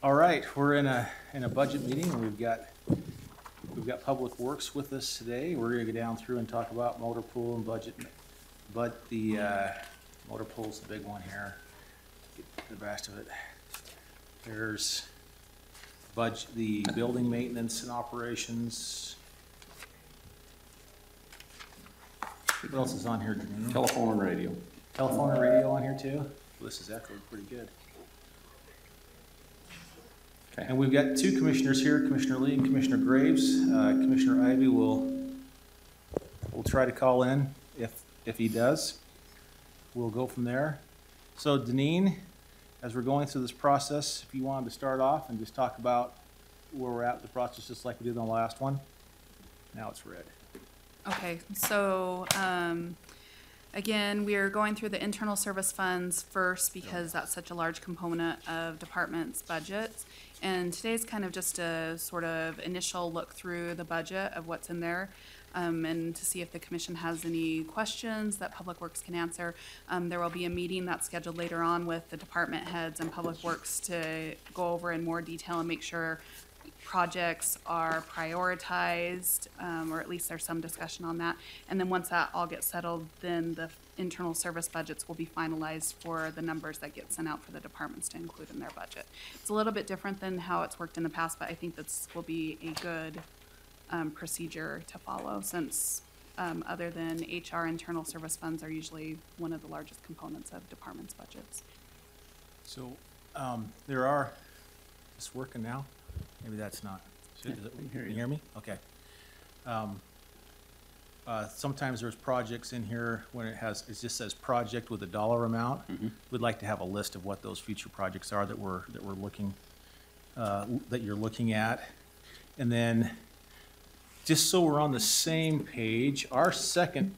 All right, we're in a budget meeting, and we've got Public Works with us today. We're gonna go down through and talk about motor pool and budget, but the motor pool's the big one here. Get the best of it. There's the building maintenance and operations. What else is on here, Janine? Telephone and radio. Telephone and radio on here too? This is echoed pretty good. Okay. And we've got two commissioners here, Commissioner Lee and Commissioner Graves. Commissioner Ivey will try to call in if he does. We'll go from there. So Deneen, as we're going through this process, if you wanted to start off and just talk about where we're at with the process, just like we did on the last one. Now it's red. Okay, so again, we are going through the internal service funds first because that's such a large component of departments' budgets. And today's kind of just a sort of initial look through the budget of what's in there, and to see if the commission has any questions that Public Works can answer. There will be a meeting that's scheduled later on with the department heads and Public Works to go over in more detail and make sure projects are prioritized, or at least there's some discussion on that. And then once that all gets settled, then the internal service budgets will be finalized for the numbers that get sent out for the departments to include in their budget. It's a little bit different than how it's worked in the past, but I think this will be a good procedure to follow, since other than HR, internal service funds are usually one of the largest components of departments' budgets. So there are, is this working now? Maybe that's not. Yeah, Can you hear me? Okay. Sometimes there's projects in here when it just says project with a dollar amount. Mm-hmm. We'd like to have a list of what those future projects are that we're looking, that you're looking at. And then, just so we're on the same page, our second,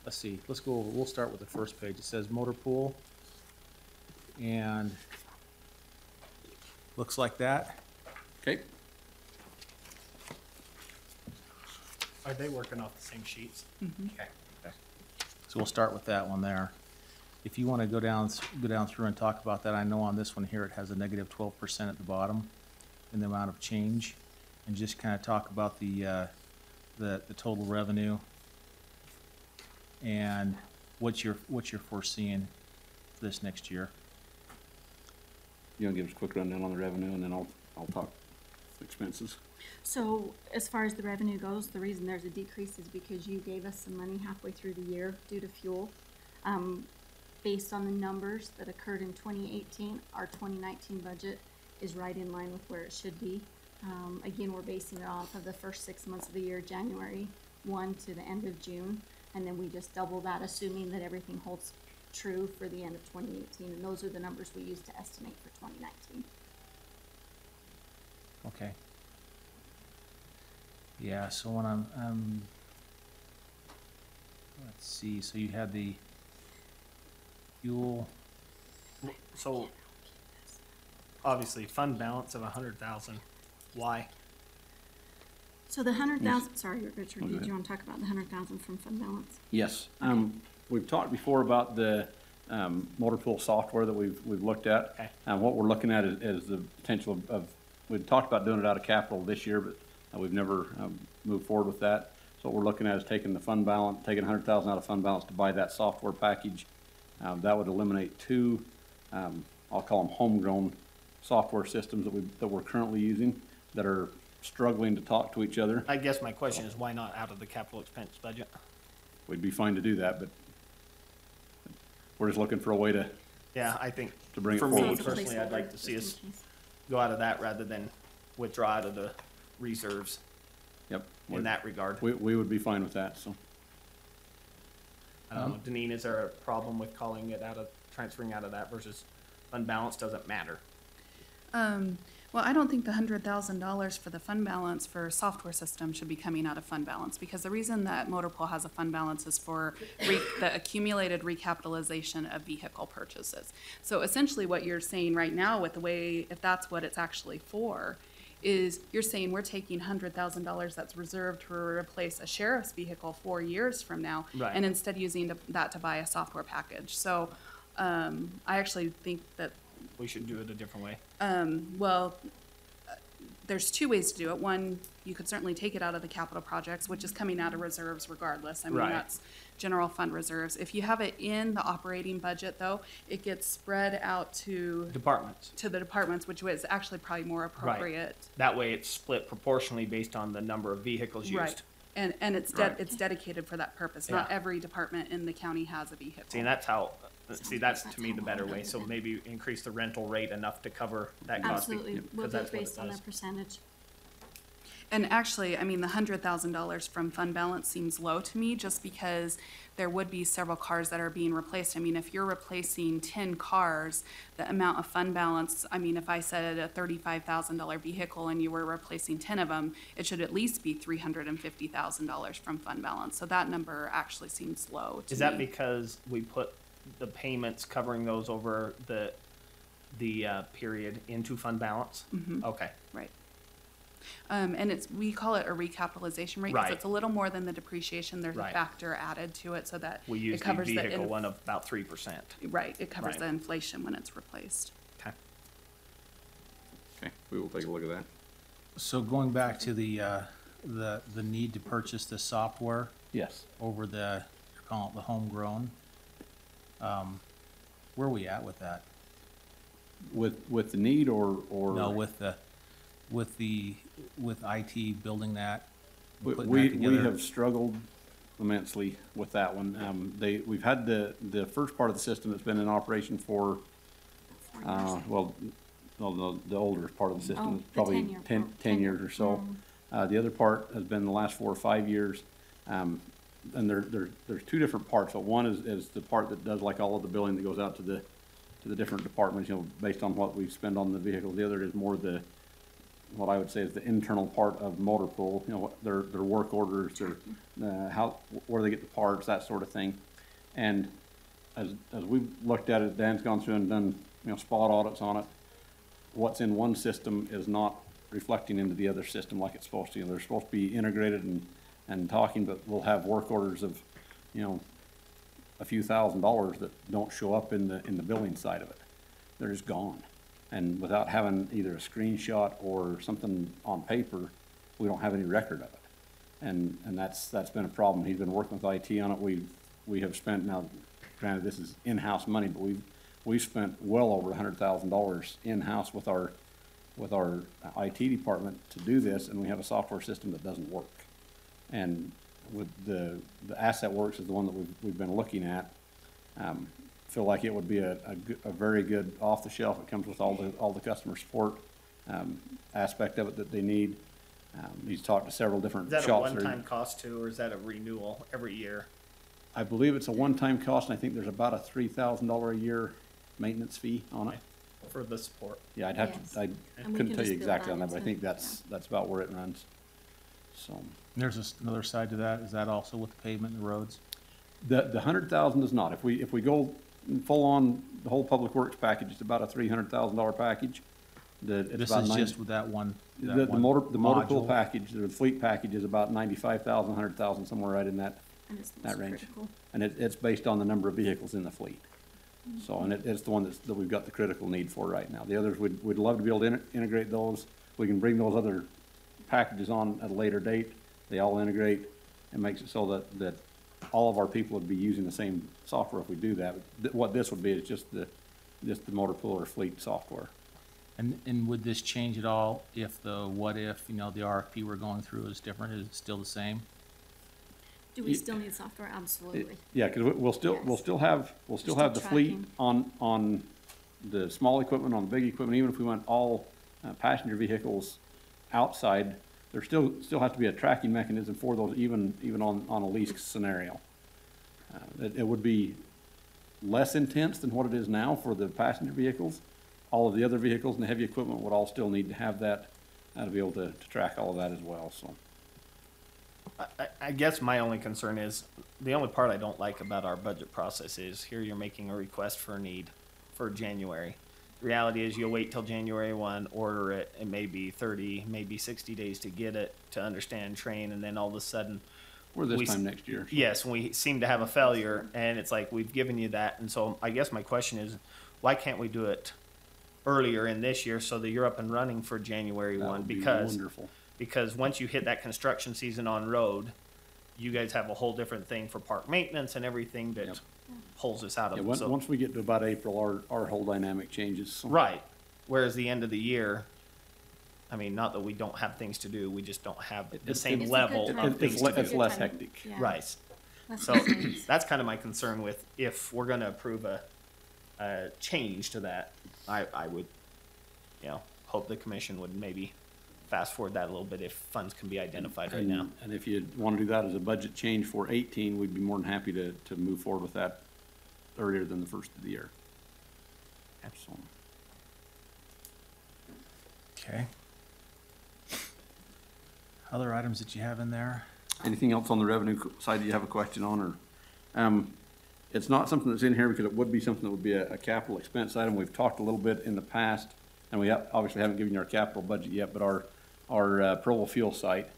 let's see, we'll start with the first page. It says motor pool. And looks like that. Okay. Are they working off the same sheets? Mm-hmm. Okay. So we'll start with that one there. If you want to go down through and talk about that, I know on this one here it has a negative 12% at the bottom in the amount of change, and just kind of talk about the total revenue and what you're foreseeing for this next year. You want to give us a quick rundown on the revenue, and then I'll talk expenses. So as far as the revenue goes, the reason there's a decrease is because you gave us some money halfway through the year due to fuel. Based on the numbers that occurred in 2018, our 2019 budget is right in line with where it should be. Again, we're basing it off of the first 6 months of the year, January 1 to the end of June, and then we just double that, assuming that everything holds true for the end of 2018, and those are the numbers we use to estimate for 2019. Okay. Yeah, so when I'm let's see, so you had the fuel. So obviously fund balance of 100,000. Why? So the 100,000, sorry, Richard, Oh, go did ahead. you want to talk about the 100,000 from fund balance? Yes. We've talked before about the motor pool software that we've looked at. Okay. What we're looking at is the potential of we've talked about doing it out of capital this year, but we've never moved forward with that. So what we're looking at is taking the fund balance, taking 100,000 out of fund balance to buy that software package. That would eliminate two, I'll call them homegrown software systems that we're currently using that are struggling to talk to each other. I guess my question is why not out of the capital expense budget? We'd be fine to do that, but we're just looking for a way to Yeah, I think To bring it for forward. me So it's a personally, I'd like placeholder, to see just us in case. go out of that rather than withdraw out of the reserves Yep. in that regard. We would be fine with that, so. I don't know, Deneen, is there a problem with calling it out of, transferring out of that versus fund balance doesn't matter? Well, I don't think the $100,000 for the fund balance for software system should be coming out of fund balance, because the reason that Motor Pool has a fund balance is for the accumulated recapitalization of vehicle purchases. So essentially what you're saying right now with the way, if that's what it's actually for, is you're saying we're taking $100,000 that's reserved to replace a sheriff's vehicle 4 years from now, Right. and instead using that to buy a software package. So I actually think that We should do it a different way. well, there's two ways to do it. One, you could certainly take it out of the capital projects, which is coming out of reserves regardless. I mean, Right. that's general fund reserves. If you have it in the operating budget, though, it gets spread out to Departments. the departments, which was actually probably more appropriate. That way it's split proportionally based on the number of vehicles used. Right. And it's Right. it's dedicated for that purpose. Not Yeah. every department in the county has a vehicle. See, and that's how, see, that's That's to me how the better we'll way, do so it. maybe increase the rental rate enough to cover that cost. Absolutely, we'll Because do that's it what based on a does. percentage. And actually, I mean, the $100,000 from fund balance seems low to me, just because there would be several cars that are being replaced. I mean, if you're replacing 10 cars, the amount of fund balance, I mean, if I said a $35,000 vehicle and you were replacing 10 of them, it should at least be $350,000 from fund balance. So that number actually seems low to Is that me. because we put the payments covering those over the period into fund balance? Mm-hmm. Okay, Right. And we call it a recapitalization rate, because Right. it's a little more than the depreciation. There's a Right. factor added to it so that we it use the covers vehicle one of about 3%. Right, it covers Right. the inflation when it's replaced. Okay. Okay, we will take a look at that. So going back to the need to purchase the software Yes. over the, you're calling it the homegrown, where are we at with that? With the need or? No, with IT building that, We, putting we that we together? have struggled immensely with that one. We've had the first part of the system that's been in operation for, well, no, the older part of the system, Oh, is the probably 10-year 10 part. 10 years or so. The other part has been the last 4 or 5 years. And there's two different parts. So one is the part that does like all of the billing that goes out to the different departments, you know, based on what we spend on the vehicles. The other is more what I would say is the internal part of motor pool, you know, their work orders, where they get the parts, that sort of thing. And as we've looked at it, Dan's gone through and done, you know, spot audits on it. What's in one system is not reflecting into the other system like it's supposed to. You know, they're supposed to be integrated and talking, but we'll have work orders of, you know, a few $1,000s that don't show up in the billing side of it. They're just gone. And without having either a screenshot or something on paper, we don't have any record of it. And that's been a problem. He's been working with IT on it. We have spent, now granted this is in-house money, but we've spent well over $100,000 in-house with our IT department to do this, and we have a software system that doesn't work. And with the Asset Works is the one that we've been looking at. Feel like it would be a very good off-the-shelf. It comes with all the customer support aspect of it that they need. He's talked to several different Is that a shops. that are- one-time cost too, or is that a renewal every year? I believe it's a one-time cost, and I think there's about a $3,000 a year maintenance fee on it. For the support? Yeah, I'd have Yes. to, I And we couldn't can tell you just build exactly that on that, but I into- think that's about where it runs. So, There's another side to that. Is that also with the pavement and the roads? the 100,000 is not. If we go full on, the whole public works package, it's about a $300,000 package. It's This about is nine- just with that one, The motor pool module? package, the fleet package is about 95,000, 100,000, somewhere right in that. And it's That most range. critical. And it's based on the number of vehicles in the fleet. So, and it's the one that we've got the critical need for right now. The others, we'd love to be able to integrate those. We can bring those other packages on at a later date. They all integrate. It makes it so that all of our people would be using the same software if we do that. What this would be is just the motor pool or fleet software. And would this change at all if the RFP we're going through is different? Is it still the same? Do we still need software? Absolutely. Yeah, because we'll still have still the fleet tracking. on the small equipment, on the big equipment. Even if we went all passenger vehicles outside, there still has to be a tracking mechanism for those, even on a lease scenario. It would be less intense than what it is now for the passenger vehicles. All of the other vehicles and the heavy equipment would all still need to have that, to be able to track all of that as well, so. I guess my only concern is, the only part I don't like about our budget process is, here you're making a request for a need for January. reality is you'll wait till January 1, order it, it may be 30, maybe 60 days to get it, to understand, train, and then all of a sudden, Or this we time next year. yes, we seem to have a failure, and it's like, we've given you that, and so I guess my question is, why can't we do it earlier in this year so that you're up and running for January That 1? would be Because wonderful. once you hit that construction season on road, you guys have a whole different thing for park maintenance and everything that Yep. pulls us out Yeah, of it. once, So- once we get to about April, our whole dynamic changes. So- Right. Whereas the end of the year, I mean, not that we don't have things to do, we just don't have the It's- same It's a level good of time. things It's to le- it's do. less hectic. Yeah. Right. Less So concerns. that's kind of my concern with if we're gonna approve a change to that, I would, hope the commission would maybe fast forward that a little bit if funds can be identified right now. And if you want to do that as a budget change for 18, we'd be more than happy to move forward with that earlier than the first of the year. So, Okay. Other items that you have in there? anything else on the revenue side that you have a question on, or, it's not something that's in here because it would be something that would be a capital expense item. We've talked a little bit in the past, and we obviously haven't given you our capital budget yet, but our Provo fuel site,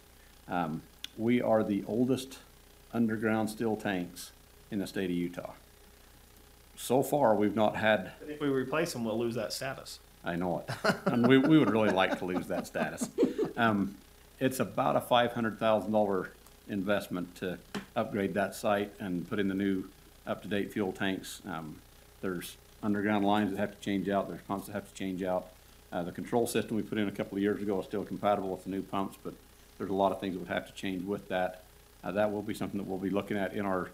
we are the oldest underground steel tanks in the state of Utah. So far, we've not had, But if we replace them, we'll lose that status. I know it, and we would really like to lose that status. It's about a $500,000 investment to upgrade that site and put in the new up-to-date fuel tanks. There's underground lines that have to change out, there's pumps that have to change out. The control system we put in a couple of years ago is still compatible with the new pumps, but there's a lot of things that would have to change with that. That will be something that we'll be looking at in our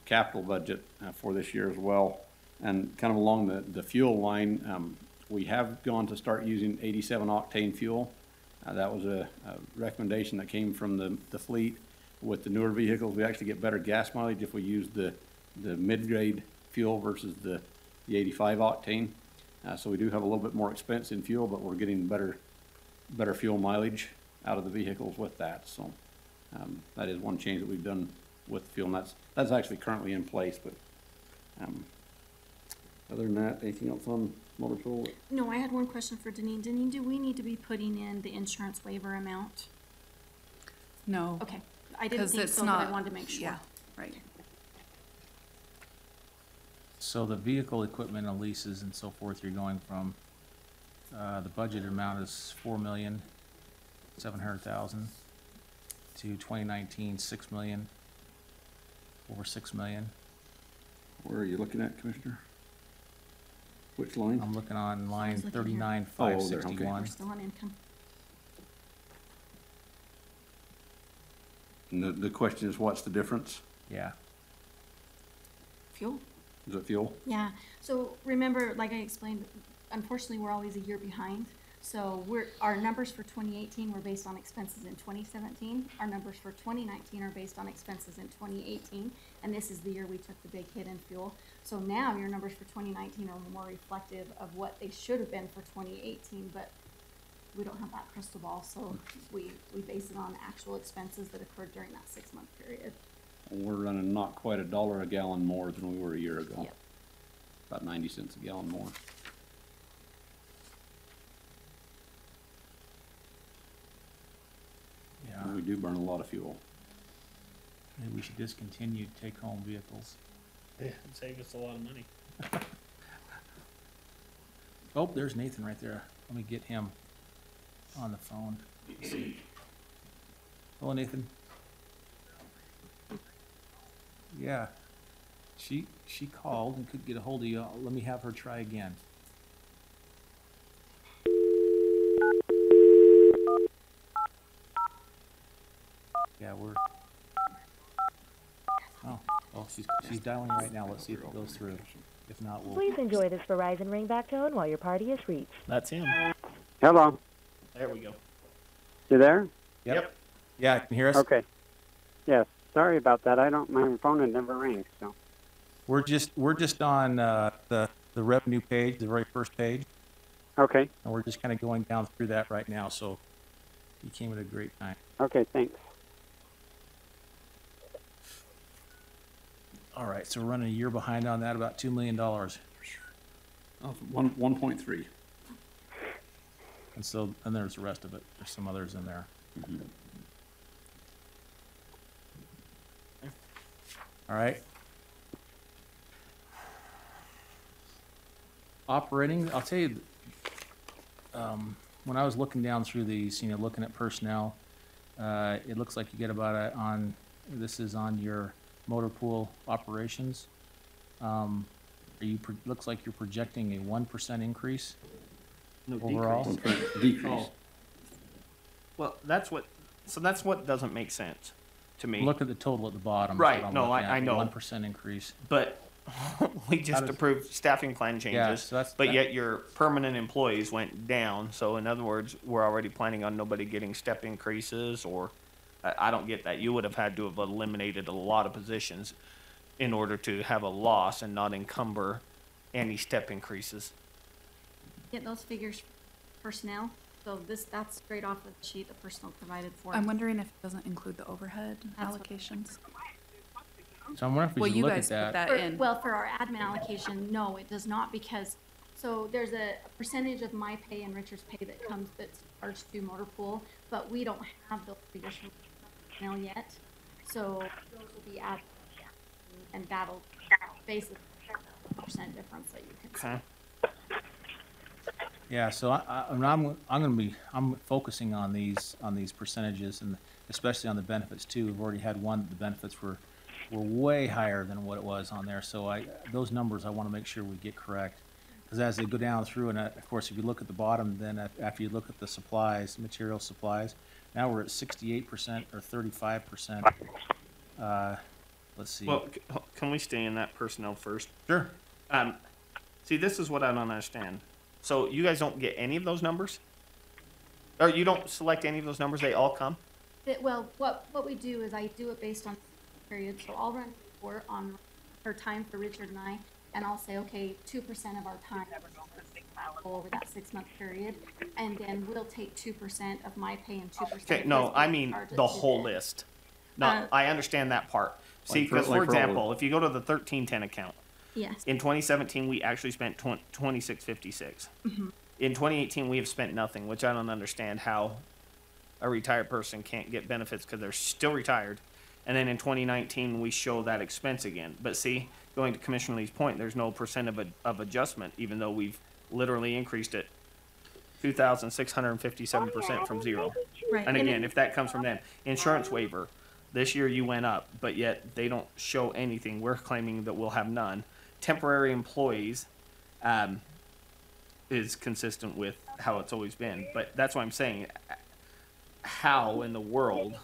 capital budget for this year as well. And kind of along the fuel line, we have gone to start using 87 octane fuel. That was a recommendation that came from the fleet. With the newer vehicles, we actually get better gas mileage if we use the mid-grade fuel versus the 85 octane. So we do have a little bit more expense in fuel, but we're getting better fuel mileage out of the vehicles with that. So that is one change that we've done with the fuel, and that's actually currently in place. But other than that, anything else on motor pool? No, I had one question for Deneen. Deneen, do we need to be putting in the insurance waiver amount? No. Okay, I didn't 'Cause think it's so, but I not- wanted to make sure. Yeah, right. So the vehicle equipment and leases and so forth, you're going from, the budget amount is $4,700,000 to 2019, $6 million, over $6 million. Where are you looking at, Commissioner? Which line? I'm looking on line looking here. 39,561. We're still on income. And the question is, what's the difference? Yeah, Fuel. Is it fuel? Yeah, so remember, like I explained, unfortunately, we're always a year behind. So our numbers for 2018 were based on expenses in 2017. Our numbers for 2019 are based on expenses in 2018. And this is the year we took the big hit in fuel. So now your numbers for 2019 are more reflective of what they should have been for 2018, but we don't have that crystal ball, so we base it on actual expenses that occurred during that 6-month period. We're running not quite $1 a gallon more than we were a year ago. Yep. About 90 cents a gallon more. yeah. And we do burn a lot of fuel. Maybe we should discontinue take-home vehicles. Yeah, it'd save us a lot of money. Oh, there's Nathan right there. Let me get him on the phone. Hello, Nathan. Yeah, she called and couldn't get a hold of you. Let me have her try again. Yeah, she's dialing right now. Let's see if it goes through. If not, we'll. Please enjoy this Verizon ringback tone while your party is reached. That's him. Hello, There we go. you there? Yep. Yeah, can you hear us? Okay. Yes, sorry about that. My phone had never rang, so. We're just on the revenue page, the very first page, Okay, and we're just kind of going down through that right now. So you came at a great time. okay, thanks. All right, so we're running a year behind on that, about $2 million. Oh, 1.3. And so, and there's the rest of it. There's some others in there. All right. Operating, I'll tell you, when I was looking down through these, looking at personnel, it looks like you get about this is on your motor pool operations. Looks like you're projecting a 1% increase overall. 1% decrease. Oh. Well, that's what doesn't make sense to me. Look at the total at the bottom. is Right, what I'm no, looking I at, know. 1% increase. But we just does- approved staffing plan changes, so that's- but that- yet your permanent employees went down. So in other words, we're already planning on nobody getting step increases, or I don't get that. You would have had to have eliminated a lot of positions in order to have a loss and not encumber any step increases. Get those figures personnel, so that's straight off of the sheet the personnel provided for. I'm wondering if it doesn't include the overhead That's what- allocations. So I'm wondering if Well, we should you look guys at put that. that in. Well, for our admin allocation, no, it does not, because, so there's a percentage of my pay and Richard's pay that's charged to motor pool, but we don't have those figures from personnel yet. So those will be added, and that'll basically percent difference that you can see. Okay. Yeah, so I'm focusing on these percentages, and especially on the benefits too. We've already had one, the benefits were way higher than what it was on there. So those numbers I want to make sure we get correct. Because as they go down through, and of course, if you look at the bottom, then after you look at the supplies, material supplies, now we're at 68% or 35%. Let's see. Well, can we stay in that personnel first? Sure. See, this is what I don't understand. So you guys don't get any of those numbers? Or you don't select any of those numbers, they all come? Well, what we do is I do it based on period, so I'll run a report on her time for Richard and I, and I'll say, okay, 2% of our time go over that 6-month period, and then we'll take 2% of my pay and 2% Okay, of no, his I pay, mean charge it the to whole them. list. No, Uh, I understand that part. See, Like for- because like for for all of example, if you go to the 1310 account, Yes, in 2017, we actually spent 2656. In 2018, we have spent nothing, which I don't understand how a retired person can't get benefits because they're still retired. And then in 2019, we show that expense again. But see, going to Commissioner Lee's point, there's no percent of adjustment, even though we've literally increased it 2,657% from zero. right. And again, if that comes from them, insurance waiver, this year you went up, but yet they don't show anything. We're claiming that we'll have none. Temporary employees is consistent with how it's always been, but that's what I'm saying. How in the world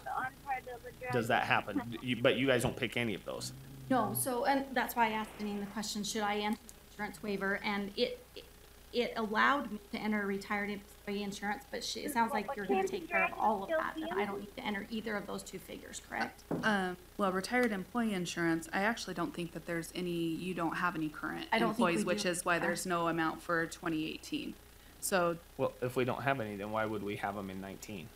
does that happen? But you guys don't pick any of those. No, so, and that's why I asked Janine the question, should I enter insurance waiver? And it allowed me to enter retired employee insurance, but it sounds like you're gonna take care of all of that, and I don't need to enter either of those two figures, correct? Well, retired employee insurance, I actually don't think that you don't have any current I don't think we employees, which do. is why there's no amount for 2018. So, Well, if we don't have any, then why would we have them in 19?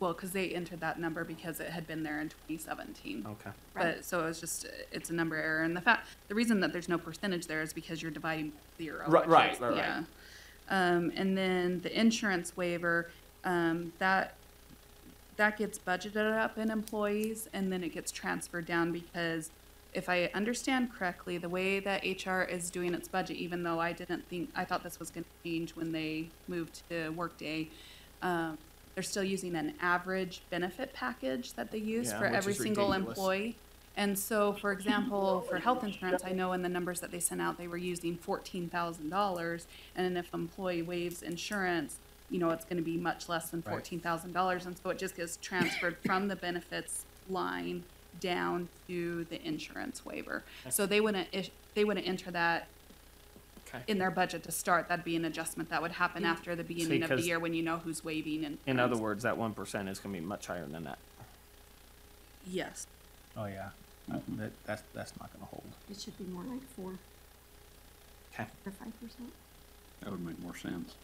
well, because they entered that number because it had been there in 2017. Okay. Right. But, so it's a number error. And the reason that there's no percentage there is because you're dividing zero. Right, which right, is- right. Yeah. And then the insurance waiver, that gets budgeted up in employees and then it gets transferred down because if I understand correctly, the way that HR is doing its budget, even though I thought this was gonna change when they moved to Workday, they're still using an average benefit package that they use Yeah, for which every is single ridiculous. employee. And so, for example, for health insurance, I know in the numbers that they sent out, they were using $14,000. And if an employee waives insurance, it's gonna be much less than Right. $14,000. And so it just gets transferred from the benefits line down to the insurance waiver. So they wouldn't enter that Okay. in their budget to start. That'd be an adjustment that would happen after the beginning of the 'cause year when you know who's waiving and. In other words, that 1% is going to be much higher than that. Yes. Oh, yeah. That's not gonna hold. It should be more like 4 Okay. or 5%. That would make more sense.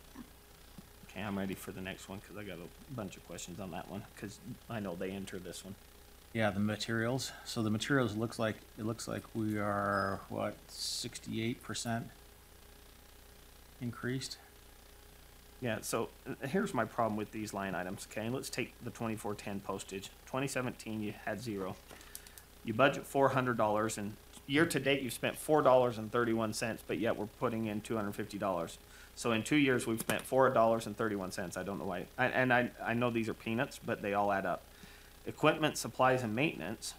Okay, I'm ready for the next one because I got a bunch of questions on that one because I know they enter this one. Yeah, the materials. So the materials looks like we are, what, 68%? increased. Yeah, so here's my problem with these line items, okay? Let's take the 2410 postage. 2017, you had 0. You budget $400, and year-to-date, you've spent $4.31, but yet we're putting in $250. So in 2 years, we've spent $4.31. I don't know why. I know these are peanuts, but they all add up. Equipment, supplies, and maintenance,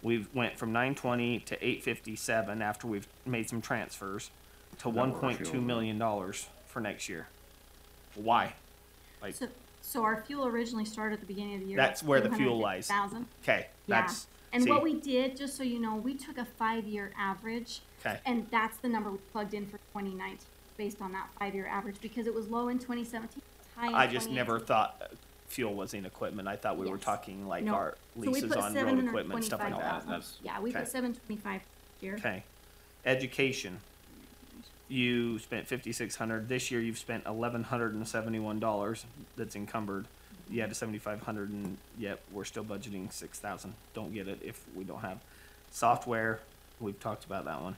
we've went from 920 to 857 after we've made some transfers to $1.2 million for next year. Why? Like, So our fuel originally started at the beginning of the year. That's where the fuel lies. 250,000. okay, Yeah. that's, And see, what we did, just so you know, we took a 5-year average. Okay. And that's the number we plugged in for 2019, based on that 5-year average, because it was low in 2017, high in I just 2018. never thought fuel was in equipment. I thought we were Yes. talking like No. our So we leases put on road equipment, stuff like that. 725,000. That's- Yeah, we okay. put 725 here. Okay. Education. You spent 5,600. This year you've spent $1,171 that's encumbered. You had a 7,500 and yet we're still budgeting 6,000. Don't get it if we don't have software. We've talked about that one.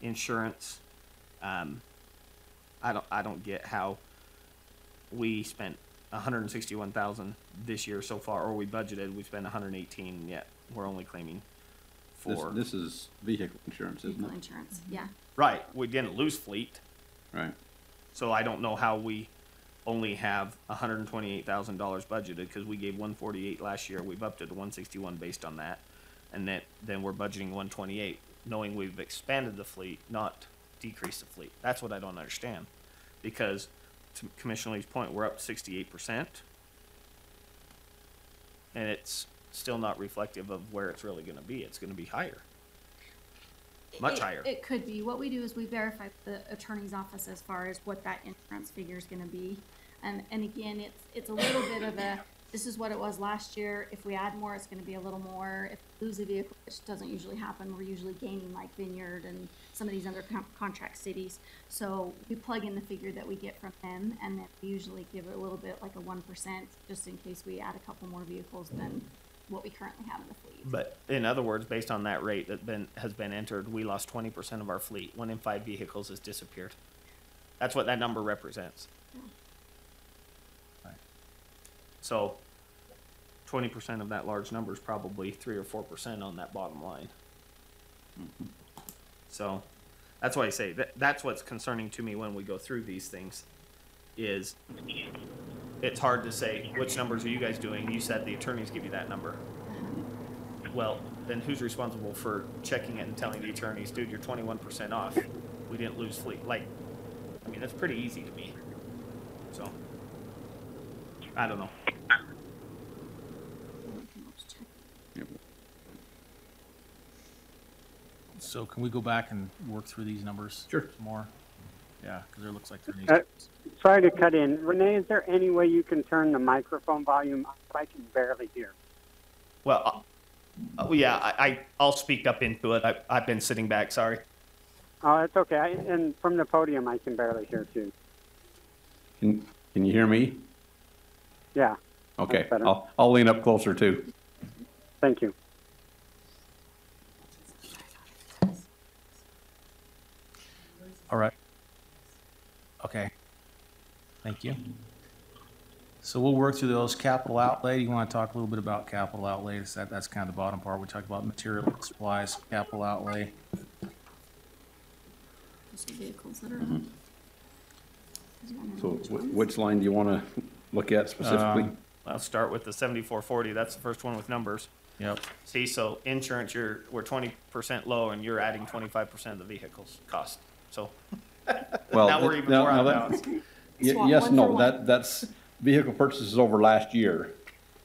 Insurance. I don't get how we spent 161,000 this year so far, or we budgeted, we spent 118, yet we're only claiming for. This is vehicle insurance, isn't Vehicle it? insurance, yeah. Right, we didn't lose fleet, Right. so I don't know how we only have $128,000 budgeted, because we gave 148 last year, we've upped it to 161 based on that, and then we're budgeting 128, knowing we've expanded the fleet, not decreased the fleet. That's what I don't understand, because to Commissioner Lee's point, we're up 68%, and it's still not reflective of where it's really gonna be. It's gonna be higher. Much higher. It could be. What we do is we verify with the attorney's office as far as what that insurance figure is gonna be. And again, it's a little bit of a, this is what it was last year. If we add more, it's gonna be a little more. If we lose a vehicle, which doesn't usually happen, we're usually gaining like Vineyard and some of these other contract cities. So we plug in the figure that we get from them, and then we usually give it a little bit like a 1%, just in case we add a couple more vehicles than what we currently have in the fleet. But in other words, based on that rate that has been entered, we lost 20% of our fleet. 1 in 5 vehicles has disappeared. That's what that number represents. Right. So 20% of that large number is probably 3 or 4% on that bottom line. So that's why I say that's what's concerning to me when we go through these things, is it's hard to say, which numbers are you guys doing? You said the attorneys give you that number. Well, then who's responsible for checking it and telling the attorneys, dude, you're 21% off. We didn't lose fleet. Like, I mean, that's pretty easy to me. So, I don't know. Yep. So can we go back and work through these numbers? Sure. Some more? Yeah, because it looks like there needs to be. Sorry to cut in. Renee, is there any way you can turn the microphone volume up? I can barely hear. Well, yeah, I'll speak up into it. I've been sitting back, sorry. Oh, that's okay. And from the podium, I can barely hear too. Can you hear me? Yeah, Okay, better. I'll lean up closer too. thank you. All right. Okay. Thank you. So we'll work through those. Capital outlay, you want to talk a little bit about capital outlay? That's kind of the bottom part. We talked about material and supplies, capital outlay. Those are vehicles that are. So which line do you want to look at specifically? I'll start with the 7440. That's the first one with numbers. Yep. See, so insurance, we're 20% low, and you're adding 25% of the vehicle's cost. So Well, now we're even now- more out of now balance. Swap Yes, one no, for one. that's vehicle purchases over last year.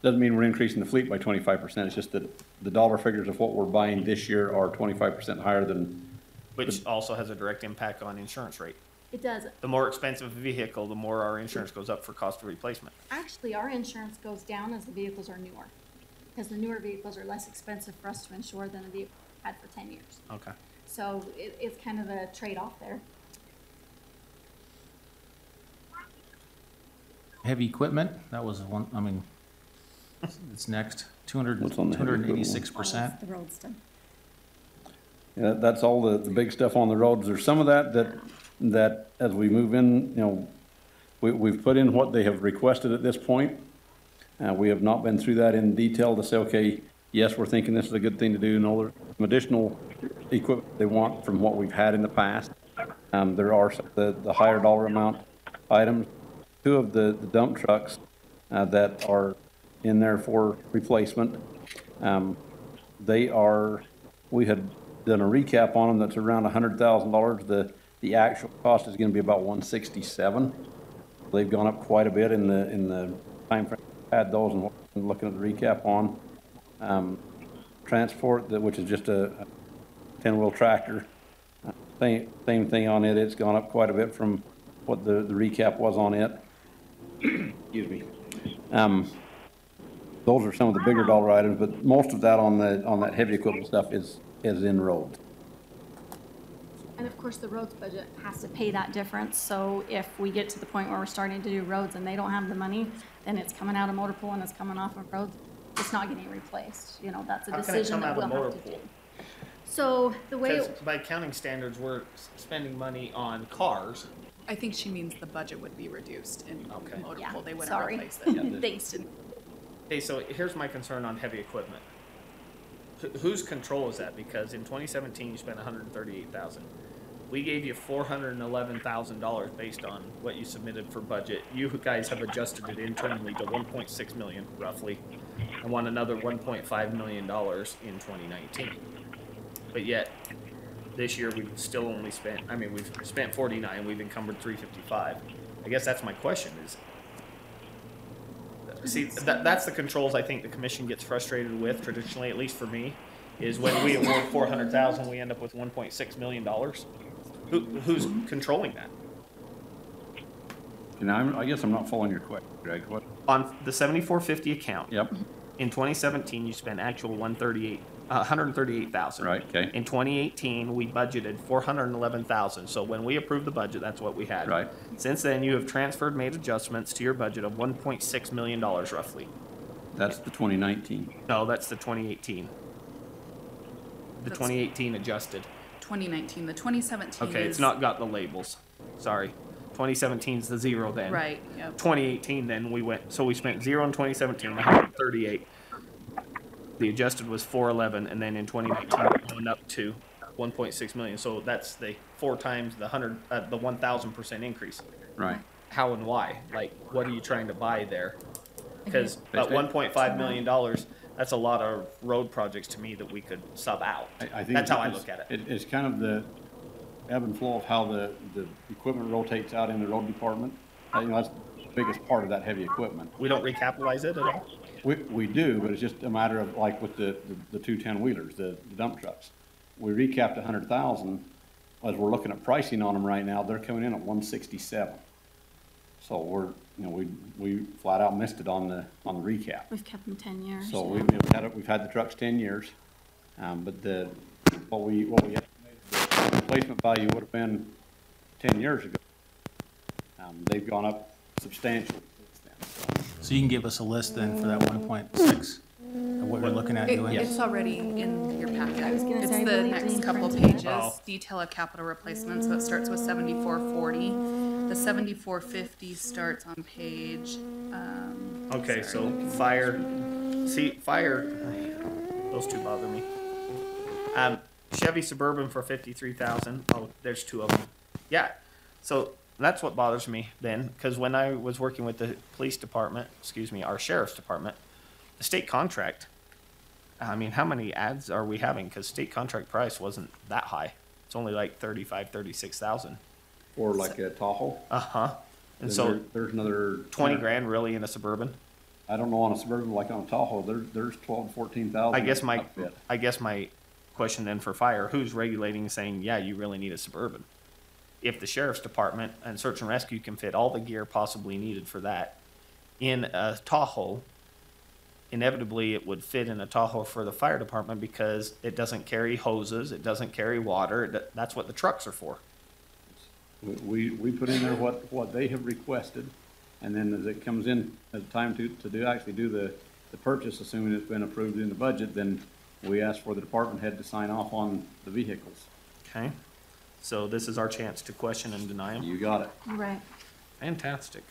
Doesn't mean we're increasing the fleet by 25%. It's just that the dollar figures of what we're buying this year are 25% higher than, Which also has a direct impact on insurance rate. It does. The more expensive a vehicle, the more our insurance goes up for cost of replacement. Actually, our insurance goes down as the vehicles are newer, because the newer vehicles are less expensive for us to insure than the vehicle we had for 10 years. Okay. So it's kind of a trade-off there. Heavy equipment, that was one, I mean, it's next, What's on the heavy equipment one? 286%. The road stuff. yeah, that's all the big stuff on the roads. There's some of that that as we move in, you know, we've put in what they have requested at this point. We have not been through that in detail to say, okay, yes, we're thinking this is a good thing to do. No, there's some additional equipment they want from what we've had in the past. There are the higher dollar amount items. Two of the dump trucks that are in there for replacement. We had done a recap on them that's around $100,000. The actual cost is gonna be about $167,000. They've gone up quite a bit in the time frame we had those, and what we're looking at the recap on. Transport, which is just a 10-wheel tractor. Same thing on it. It's gone up quite a bit from what the recap was on it. Excuse me. Those are some of the bigger dollar items, but most of that on that heavy equipment stuff is in roads. And of course, the roads budget has to pay that difference, so if we get to the point where we're starting to do roads and they don't have the money, then it's coming out of motor pool and it's coming off of roads, it's not getting replaced, you know, that's a How can it decision come that out we'll of motor have to do. pool? So the way, Because by accounting standards, we're spending money on cars. I think she means the budget would be reduced in Okay. motor yeah, pool. They wouldn't sorry. replace it. Thanks. Okay, so here's my concern on heavy equipment. Whose control is that? Because in 2017, you spent $138,000. We gave you $411,000 based on what you submitted for budget. You guys have adjusted it internally to 1.6 million roughly, and want another 1.5 million dollars in 2019. But yet, this year we've still only spent. I mean, we've spent 49. We've encumbered 355. I guess that's my question. See, that's the controls I think the commission gets frustrated with, traditionally, at least for me, is when we award 400,000, we end up with 1.6 million dollars. Who's controlling that? And I guess I'm not following your question, Greg. What? On the 7450 account, Yep. in 2017, you spent actual 138,000. Right, okay. In 2018, we budgeted 411,000. So when we approved the budget, that's what we had. Right. Since then, you have transferred, made adjustments to your budget of 1.6 million dollars roughly. That's the 2019. No, that's the 2018. The That's- 2018 adjusted. 2019, the 2017 Okay, is. it's not got the labels. Sorry. 2017 is the zero then. Right, yep. 2018 then we spent zero in 2017, 138. The adjusted was 411, and then in 2019 we went up to 1.6 million. So that's the 4 times the 1,000% increase. Right. How and why? Like, what are you trying to buy there? Because Okay. at $1.5 million, that's a lot of road projects to me that we could sub out. I think That's how I it's- look at it. It's kind of the ebb and flow of how the equipment rotates out in the road department. You know, that's the biggest part of that heavy equipment. We don't recapitalize it at all? We do, but it's just a matter of like with the 2 10-wheelers, the dump trucks. We recapped 100,000. As we're looking at pricing on them right now, they're coming in at 167. So we flat out missed it on the recap. We've kept them 10 years. So yeah. we've had the trucks 10 years, but what we estimated the replacement value would have been 10 years ago. They've gone up substantially since then. So you can give us a list then for that 1.6 of what we're looking at doing? It's already in your packet. I was gonna It's say, I the believe next Dean couple printed it. pages, Oh. detail of capital replacement, so it starts with 7440. The 7450 starts on page, Okay, sorry. so fire, those two bother me. Chevy Suburban for 53,000. Oh, there's 2 of them. Yeah, so that's what bothers me then, because when I was working with the police department, our sheriff's department, the state contract, I mean, how many ads are we having? Because state contract price wasn't that high. It's only like 36,000. Or like a Tahoe. Uh-huh. And so There's another 20 grand really in a Suburban? I don't know on a Suburban, like on a Tahoe, there's 12 to 14,000. I guess outfit. my question then for fire, who's regulating and saying, yeah, you really need a Suburban? If the sheriff's department and search and rescue can fit all the gear possibly needed for that in a Tahoe, inevitably it would fit in a Tahoe for the fire department because it doesn't carry hoses, it doesn't carry water, that's what the trucks are for. We put in there what they have requested, and then as it comes in, at the time to do the purchase, assuming it's been approved in the budget, then we ask for the department head to sign off on the vehicles. Okay? So this is our chance to question and deny them. You got it. Right. Fantastic.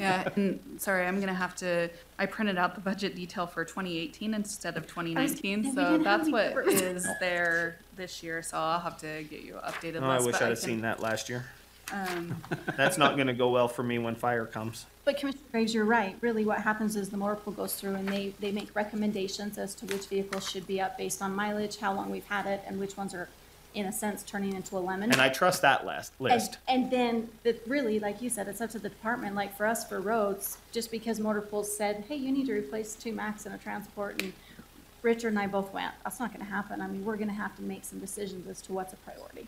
Yeah, and sorry, I'm gonna have to, I printed out the budget detail for 2018 instead of 2019, we so didn't have that's any what numbers. is there this year, so I'll have to get you an updated Oh, I list. wish but I'd have can- seen that last year. Um, That's not gonna go well for me when fire comes. But Commissioner Graves, you're right. Really what happens is the motor pool goes through and they make recommendations as to which vehicles should be up based on mileage, how long we've had it, and which ones are, in a sense, turning into a lemon. And I trust that list. And then, really, like you said, it's up to the department, like for us, for roads, just because motor pools said, hey, you need to replace 2 Max and a transport, and Richard and I both went, that's not gonna happen. I mean, we're gonna have to make some decisions as to what's a priority.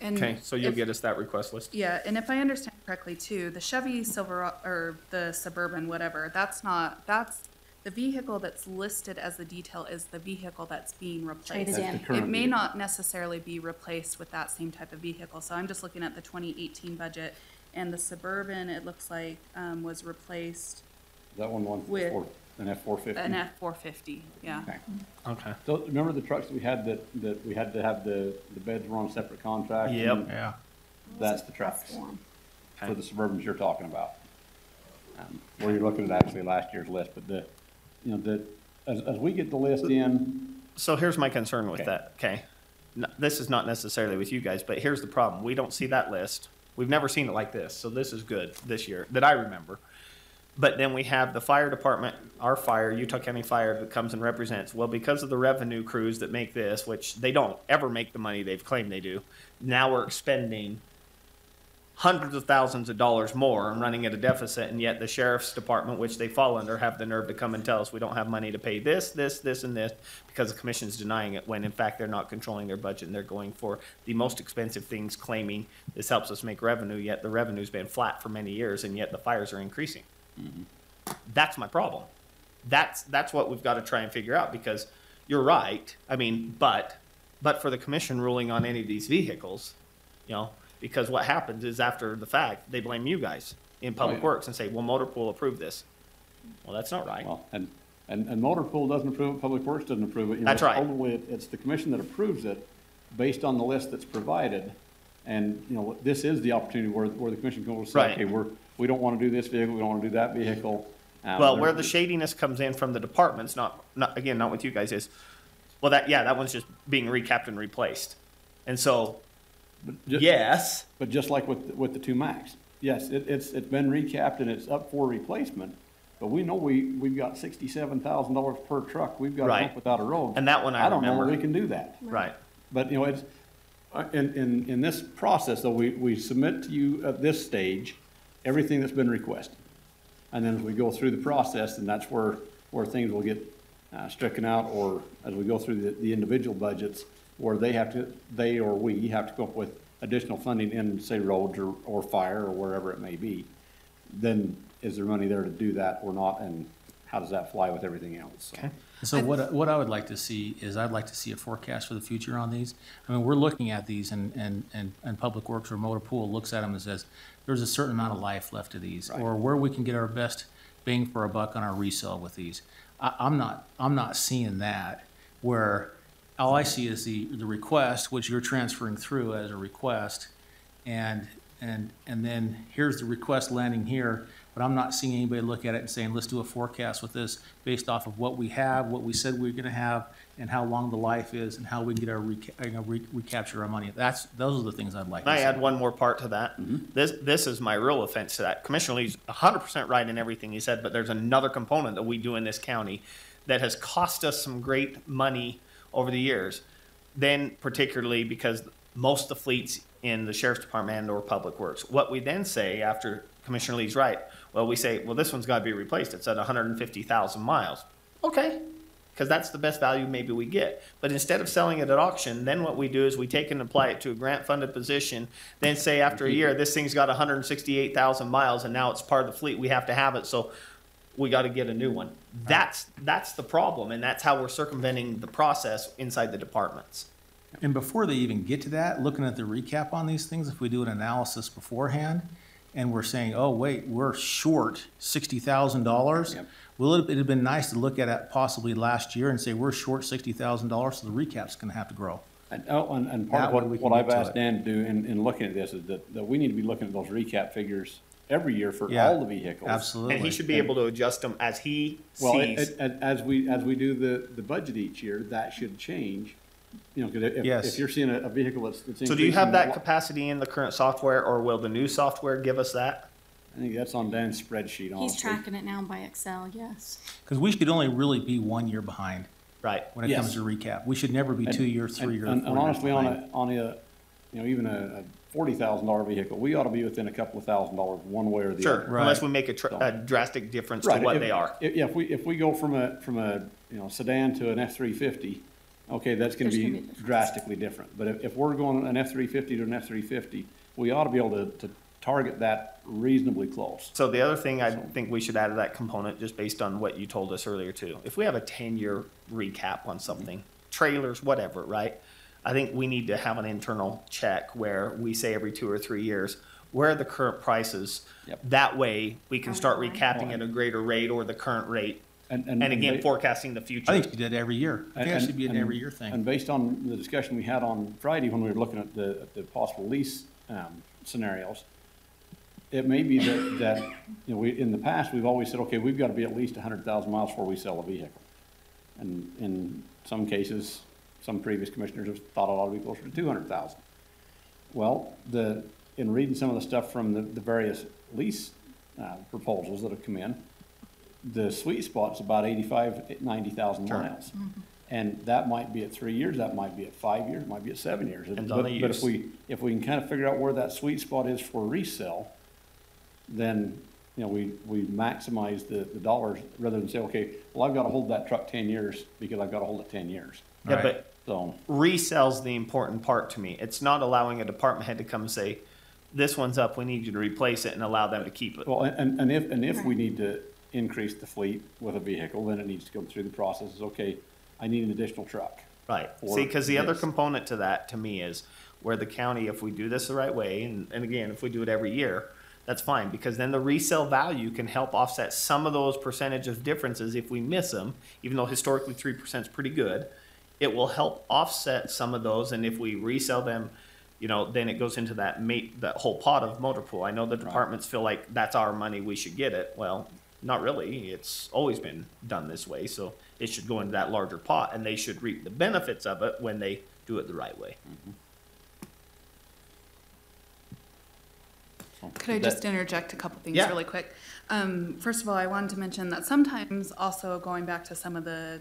and Okay, so you'll if- get us that request list? Yeah, and if I understand correctly too, the Chevy Silverado, or the Suburban, whatever, that's the vehicle that's listed as the detail is the vehicle that's being replaced. Traded That's in. the current It may vehicle. not necessarily be replaced with that same type of vehicle, so I'm just looking at the 2018 budget, and the Suburban, it looks like, was replaced That one With- for an F-450. an F-450, yeah. Okay. Okay. So remember the trucks that we had that we had to have the beds were on separate contract? Yep. and Yeah. That's the trucks Form. for the Suburbans you're talking about. Where you're looking at actually last year's list, but as we get the list in, So here's my concern with Okay. that, okay? This is not necessarily with you guys, but here's the problem. We don't see that list. We've never seen it like this, so this is good this year, that I remember. But then we have the fire department, our fire, Utah County Fire, that comes and represents. Well, because of the revenue crews that make this, which they don't ever make the money they've claimed they do, now we're expending hundreds of thousands of dollars more and running at a deficit, and yet the sheriff's department, which they fall under, have the nerve to come and tell us we don't have money to pay this, and this, because the commission's denying it, when in fact they're not controlling their budget and they're going for the most expensive things, claiming this helps us make revenue, yet the revenue's been flat for many years, and yet the fires are increasing. That's my problem. That's what we've got to try and figure out, because you're right. I mean, but for the commission ruling on any of these vehicles, because what happens is after the fact, they blame you guys in Public yeah. Works and say, well, Motor Pool approved this. Well, that's not right. well, and Motor Pool doesn't approve it, Public Works doesn't approve it. That's right. Ultimately, it's the commission that approves it based on the list that's provided. And, this is the opportunity where the commission can say, Right. okay, we don't want to do this vehicle, we don't want to do that vehicle. Well, where the shadiness comes in from the departments, not with you guys, is, well, that one's just being recapped and replaced. And so, yes, But just like with the 2 Max, yes, it's been recapped and it's up for replacement, but we know we've got $67,000 per truck we've got to Right. pump without a road. And that one I don't know remember. where we can do that. right. But, it's, in this process, though, we submit to you at this stage everything that's been requested. And then as we go through the process, and that's where things will get stricken out, or as we go through the individual budgets, where they or we have to come up with additional funding in, say, roads or fire or wherever it may be, then is there money there to do that or not, and how does that fly with everything else? So, Okay. So what I would like to see is I'd like to see a forecast for the future on these. I mean, we're looking at these and Public Works or Motor Pool looks at them and says, there's a certain amount of life left to these, or where we can get our best bang for our buck on our resale with these. I'm not seeing that, where all I see is the request, which you're transferring through as a request, and then here's the request landing here, but I'm not seeing anybody look at it and saying, let's do a forecast with this based off of what we have, what we said we were gonna have, and how long the life is, and how we can get our recapture our money. Those are the things I'd like Can to I see. add one more part to that? This is my real offense to that. Commissioner Lee's 100% right in everything he said, but there's another component that we do in this county that has cost us some great money over the years. Then particularly because most of the fleets in the Sheriff's Department and or Public Works. What we then say after Commissioner Lee's right, well, we say, well, this one's got to be replaced. It's at 150,000 miles. Okay, because that's the best value maybe we get. But instead of selling it at auction, then what we do is we take and apply it to a grant-funded position, then say after a year, this thing's got 168,000 miles, and now it's part of the fleet. We have to have it, so we got to get a new one. That's the problem, and that's how we're circumventing the process inside the departments. And before they even get to that, looking at the recap on these things, if we do an analysis beforehand, and we're saying, oh, wait, we're short $60,000. Yep. Well, it'd have been nice to look at it possibly last year and say, we're short $60,000, so the recap's gonna have to grow. And part That of way we can what I've get to asked it. Dan to do in looking at this is that we need to be looking at those recap figures every year for Yeah, all the vehicles. Absolutely. And he should be able to adjust them as he Well, sees. as we do the budget each year, that should change. You know, because Yes. if you're seeing a vehicle that's So do you have that increasing, capacity in the current software, or will the new software give us that? I think that's on Dan's spreadsheet, honestly. He's tracking it now by Excel, yes. Because we should only really be 1 year behind Right. when it Yes. comes to recap. We should never be 2 years, 3 years, 4 years And honestly, behind. on a, you know, even a $40,000 vehicle, we ought to be within a couple of $1,000s one way or the Sure, other. Right. unless we make a drastic difference to what they are. Yeah, if we go from a, you know, sedan to an F-350, okay, that's gonna There's gonna be be a difference. drastically different. But if we're going an F-350 to an F-350, we ought to be able to target that reasonably close. So the other thing I think we should add to that component, just based on what you told us earlier too, if we have a 10-year recap on something, trailers, whatever, right? I think we need to have an internal check where we say every 2 or 3 years, where are the current prices? Yep. That way, we can Are we start aligned? recapping at a greater rate or the current rate, and again, ba- forecasting the future. I think you did every year. I think that and- should be an and- every year thing. And based on the discussion we had on Friday when we were looking at the possible lease scenarios, it may be that, you know, in the past, we've always said, okay, we've got to be at least 100,000 miles before we sell a vehicle. And in some cases, some previous commissioners have thought it ought to be closer to 200,000. Well, in reading some of the stuff from the various lease proposals that have come in, the sweet spot's about 90,000 Sure. miles. And that might be at 3 years, that might be at 5 years, might be at 7 years. Depends on the But use. if we can kind of figure out where that sweet spot is for resale, then, you know, we maximize the dollars rather than say, okay, well, I've got to hold that truck 10 years because I've got to hold it 10 years. Yeah, Right. but So, resell's the important part to me. It's not allowing a department head to come and say, this one's up, we need you to replace it, and allow them to keep it. well, and if we Right. need to increase the fleet with a vehicle, then it needs to go through the process. Okay, I need an additional truck. Right. Or See, because the other this. component to that, to me, is where the county, if we do this the right way, and again, if we do it every year, that's fine, because then the resale value can help offset some of those percentage of differences if we miss them, even though historically 3% is pretty good. It will help offset some of those, and if we resell them, you know, then it goes into that whole pot of motor pool. I know the departments feel like that's our money, we should get it. Well, not really. It's always been done this way, so it should go into that larger pot, and they should reap the benefits of it when they do it the right way. Could I just interject a couple things Yeah. really quick? First of all, I wanted to mention that sometimes also going back to some of the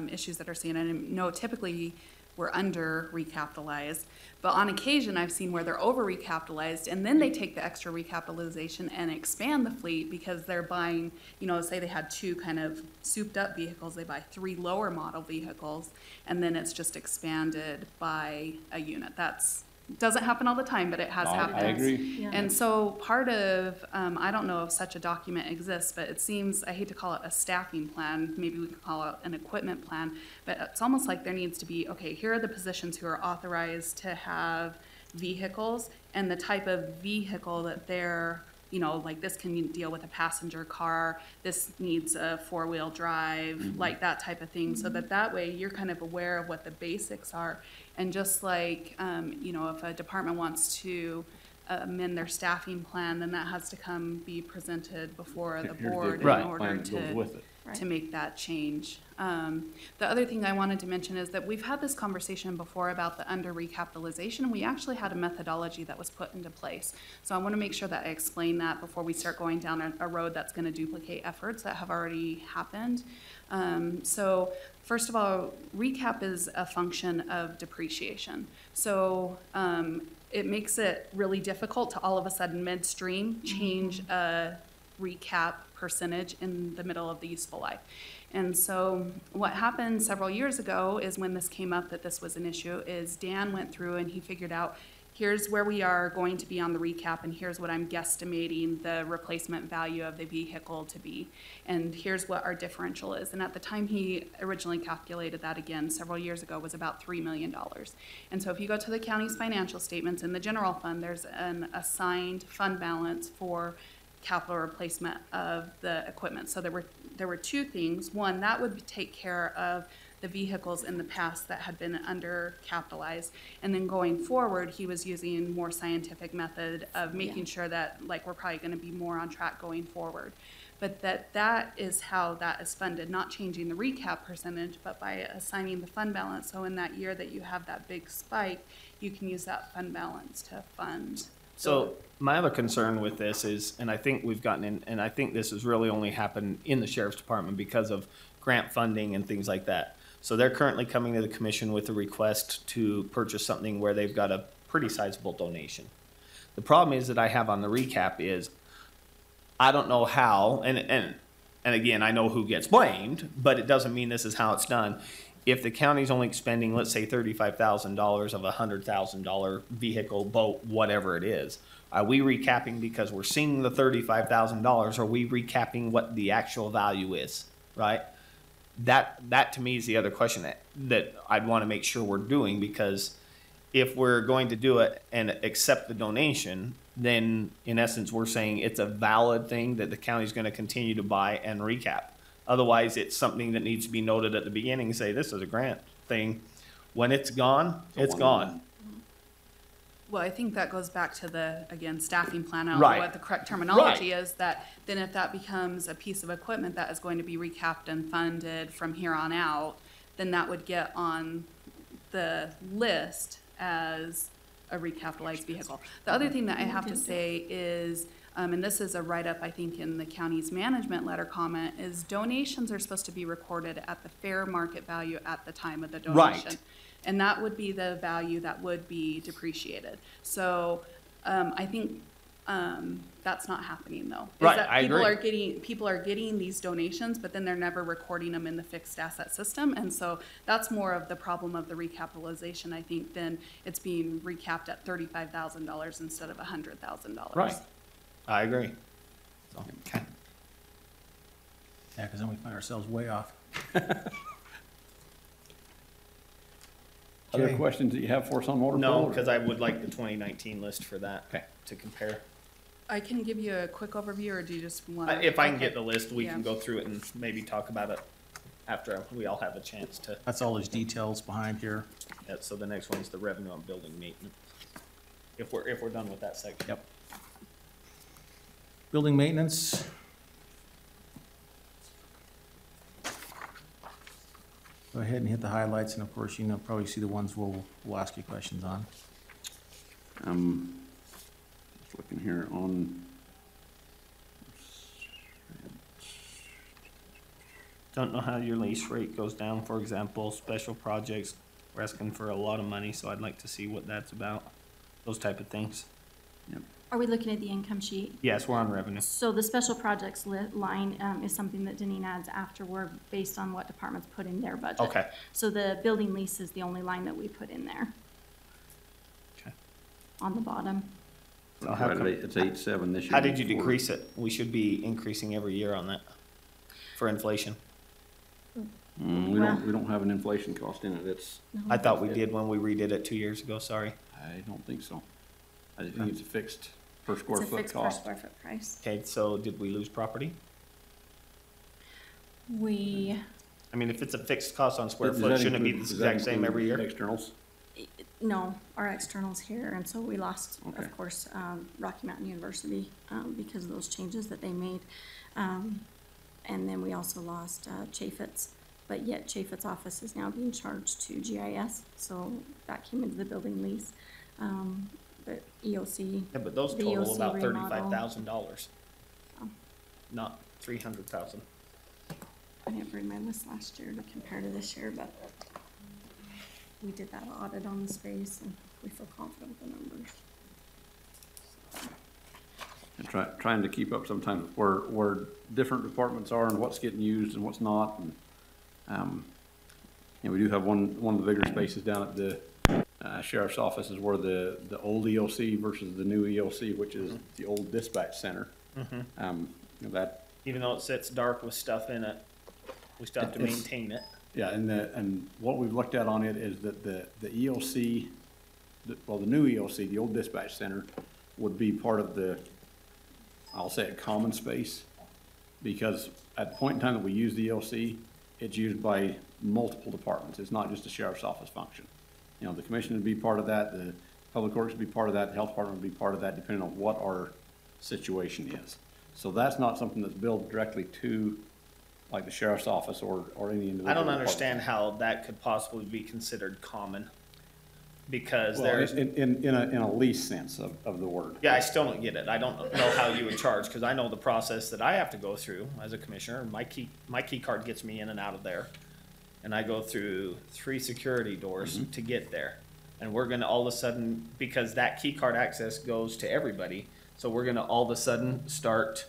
issues that are seen, and I know typically we're under recapitalized, but on occasion I've seen where they're over recapitalized and then they take the extra recapitalization and expand the fleet because they're buying, you know, say they had 2 kind of souped up vehicles, they buy 3 lower model vehicles, and then it's just expanded by a unit. Doesn't happen all the time, but it has happened. I agree. Yeah. And so part of, I don't know if such a document exists, but it seems, I hate to call it a staffing plan, maybe we could call it an equipment plan, but it's almost like there needs to be, okay, here are the positions who are authorized to have vehicles and the type of vehicle that they're, you know, like this can deal with a passenger car, this needs a 4-wheel drive, like that type of thing, so that way you're kind of aware of what the basics are. And just like, you know, if a department wants to amend their staffing plan, then that has to come be presented before the Here's the board in plan order that goes with it. to make that change. The other thing I wanted to mention is that we've had this conversation before about the under recapitalization, and we actually had a methodology that was put into place. So I want to make sure that I explain that before we start going down a road that's going to duplicate efforts that have already happened. So first of all, recap is a function of depreciation. So it makes it really difficult to all of a sudden midstream change a recap percentage in the middle of the useful life. And so what happened several years ago is when this came up that this was an issue is Dan went through and he figured out here's where we are going to be on the recap and here's what I'm guesstimating the replacement value of the vehicle to be. And here's what our differential is. And at the time he originally calculated that again several years ago was about $3 million. And so if you go to the county's financial statements in the general fund, there's an assigned fund balance for capital replacement of the equipment. So there were 2 things. One, that would take care of the vehicles in the past that had been undercapitalized. And then going forward, he was using more scientific method of making sure that, like, we're probably gonna be more on track going forward. But that is how that is funded, not changing the recap percentage, but by assigning the fund balance. So in that year that you have that big spike, you can use that fund balance to fund. So my other concern with this is, and I think we've gotten in, and I think this has really only happened in the sheriff's department because of grant funding and things like that. So they're currently coming to the commission with a request to purchase something where they've got a pretty sizable donation. The problem is that I have on the recap is, I don't know how, and again, I know who gets blamed, but it doesn't mean this is how it's done. If the county's only spending, let's say, $35,000 of a $100,000 vehicle, boat, whatever it is, are we recapping because we're seeing the $35,000? Are we recapping what the actual value is, right? That to me is the other question that I'd want to make sure we're doing, because if we're going to do it and accept the donation, then in essence, we're saying it's a valid thing that the county's going to continue to buy and recap. Otherwise, it's something that needs to be noted at the beginning and say, this is a grant thing. When it's gone, it's gone. Well, I think that goes back to the, again, staffing plan. I don't Right. know what the correct terminology is, that then if that becomes a piece of equipment that is going to be recapped and funded from here on out, then that would get on the list as a recapitalized vehicle. The other thing that I have to say is, and this is a write-up, I think, in the county's management letter comment, is donations are supposed to be recorded at the fair market value at the time of the donation. Right. And that would be the value that would be depreciated. So, I think, that's not happening though. Is Right, that I agree. people are getting these donations, but then they're never recording them in the fixed asset system. And so that's more of the problem of the recapitalization, I think, than it's being recapped at $35,000 instead of $100,000. Right. I agree. So, okay. Yeah, because then we find ourselves way off. Other Okay. questions that you have for us on motor No, pool? because I would like the 2019 list for that. Okay. To compare. I can give you a quick overview, or do you just want to? If I can get the list, we Yeah. can go through it and maybe talk about it after we all have a chance to. That's all those details behind here. So the next one is the revenue on building maintenance. If we're done with that section. Yep. Building maintenance. Go ahead and hit the highlights, and of course, you know, probably see the ones we'll ask you questions on. Just looking here on, Don't know how your lease rate goes down, for example, special projects. We're asking for a lot of money, so I'd like to see what that's about. Those type of things. Are we looking at the income sheet? Yes, we're on revenue. So the special projects line is something that Deneen adds afterward based on what departments put in their budget. Okay. So the building lease is the only line that we put in there Okay. on the bottom. So how come- it's 8.7 this year. How did you decrease it? We should be increasing every year on that for inflation. We don't have an inflation cost in it. It's, I thought we did when we redid it 2 years ago, sorry. I don't think so. I think it's a fixed per square It's a foot fixed per cost. square foot price. Okay, so did we lose property? We, I mean, if it's a fixed cost on square Does foot, that shouldn't it be the include- does that exact same include every year? Externals? no, our externals here, and so we lost, Okay. of course, Rocky Mountain University, because of those changes that they made. And then we also lost, Chaffetz, but yet Chaffetz office is now being charged to GIS, so that came into the building lease. But EOC, Yeah, but those The total EOC about remodel. $35,000, Oh. not 300,000. I didn't bring my list last year to compare to this year, but we did that audit on the space and we feel confident with the numbers. And trying to keep up sometimes where different departments are and what's getting used and what's not. And, we do have one of the bigger spaces down at the sheriff's office is where the old EOC versus the new EOC, which is the old dispatch center. That, Even though it sits dark with stuff in it, we still have to It's- maintain it. yeah, and what we've looked at on it is that the EOC, the new EOC, the old dispatch center, would be part of the, I'll say, a common space. Because at the point in time that we use the EOC, it's used by multiple departments. It's not just a sheriff's office function. You know, the commission would be part of that, the public works would be part of that, the health department would be part of that, depending on what our situation is. So that's not something that's billed directly to, like, the sheriff's office or any individual. I don't department. understand how that could possibly be considered common. Because Well, there's, in a lease sense of the word. yeah, I still don't get it. I don't know how you would charge, because I know the process that I have to go through as a commissioner. My key card gets me in and out of there. And I go through 3 security doors to get there. And we're gonna all of a sudden, because that key card access goes to everybody, so we're gonna all of a sudden start,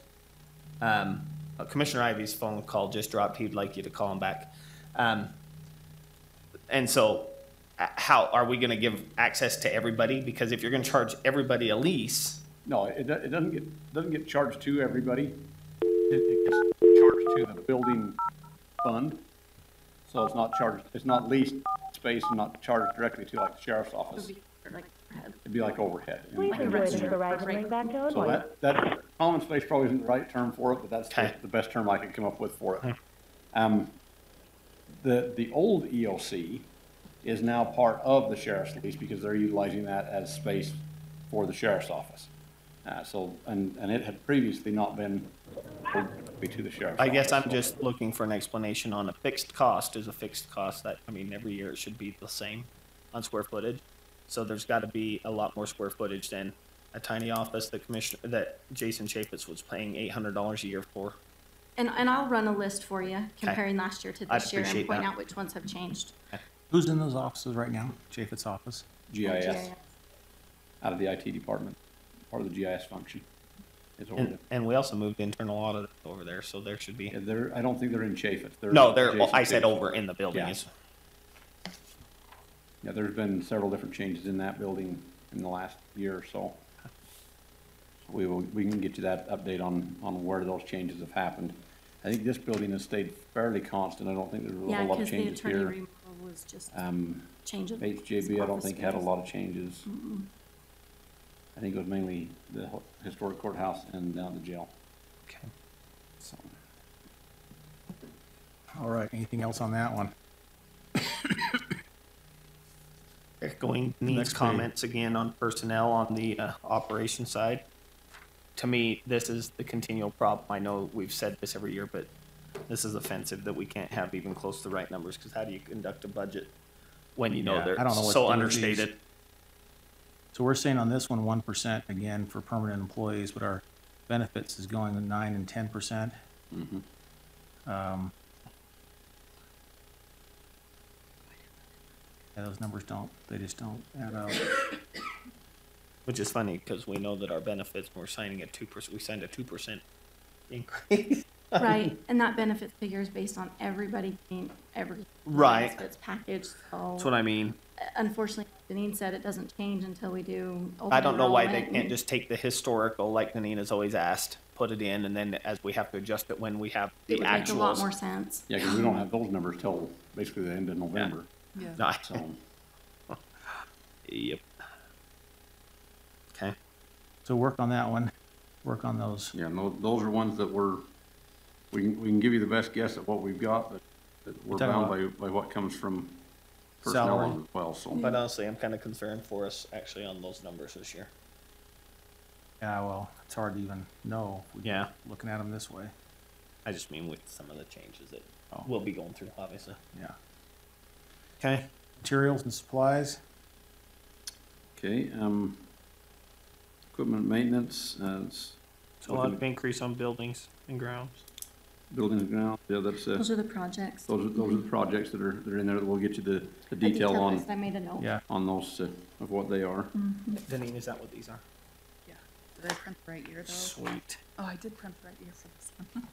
Commissioner Ivy's phone call just dropped. He'd like you to call him back. And so, how are we gonna give access to everybody? Because if you're gonna charge everybody a lease, No, it doesn't get charged to everybody. It gets charged to the building fund. So it's not leased space and not charged directly to, like, the sheriff's office. It'd be like overhead. Please enjoy the Verizon ringback tone So while that common space probably isn't the right term for it, but that's Okay. the best term I could come up with for it. The old EOC is now part of the sheriff's lease because they're utilizing that as space for the sheriff's office. And it had previously not been to the sheriff's I guess I'm office. just looking for an explanation on a fixed cost is a fixed cost that, I mean, every year it should be the same on square footage. So there's gotta be a lot more square footage than a tiny office that Jason Chaffetz was paying $800 a year for. And I'll run a list for you, comparing last year to I'd this year, and appreciate point that. out which ones have changed. Who's in those offices right now? Chaffetz's office? GIS, out of the IT department, part of the GIS function. Is over there. And we also moved internal audit over there, so there should be. Yeah, I don't think they're in Chaffetz. No, adjacent I said to- over in the building. Yeah. Yeah, there's been several different changes in that building in the last year or so. We can get you that update on where those changes have happened. I think this building has stayed fairly constant. I don't think there's a Yeah, whole lot of because the changes attorney here. remodel was just change of. HJB, I don't office think had a space. lot of changes. I think it was mainly the historic courthouse and down the jail. Okay. So, All right, anything else on that one? Echoing Need's Next page. comments again on personnel on the operation side. To me, this is the continual problem. I know we've said this every year, but this is offensive that we can't have even close to the right numbers, because how do you conduct a budget when you know Yeah, they're I don't know what so to do with these. understated? So we're saying on this one, 1% again for permanent employees, but our benefits is going to 9 and 10%. Yeah, those numbers they just don't add up. Which is funny, because we know that our benefits, we're signing a 2%, we signed a 2% increase. Right, and that benefits figure is based on everybody getting every. Right. Benefits package, so. That's what I mean. Unfortunately, Deneen said it doesn't change until we do. I open don't know why they enrollment can't and- just take the historical, like Nanina's always asked, put it in, and then as we have to adjust it when we have the It would make a lot more actuals. sense. yeah, because we don't have those numbers till basically the end of November, Yeah. No, so. Yep. Okay. So work on that one, work on those. Yeah, and those are ones that we can give you the best guess at what we've got, but we're Talking bound by what comes from personnel Salary. as well, so. But honestly, I'm kind of concerned for us actually on those numbers this year. Yeah, well, it's hard to even know. if we're Yeah. Looking at them this way, I just mean with some of the changes that Oh. we'll be going through, obviously. yeah. Okay. Materials and supplies, Okay, equipment maintenance, So a lot of increase on buildings and grounds. buildings and ground, yeah, that's, Those are the projects. those are the projects that are in there, that we'll get you the A detail list, I made a note. yeah. on those, of what they are. Deneen, is that what these are? Yeah. Did I print the right year though? Sweet. Oh, I did print the right year for this one.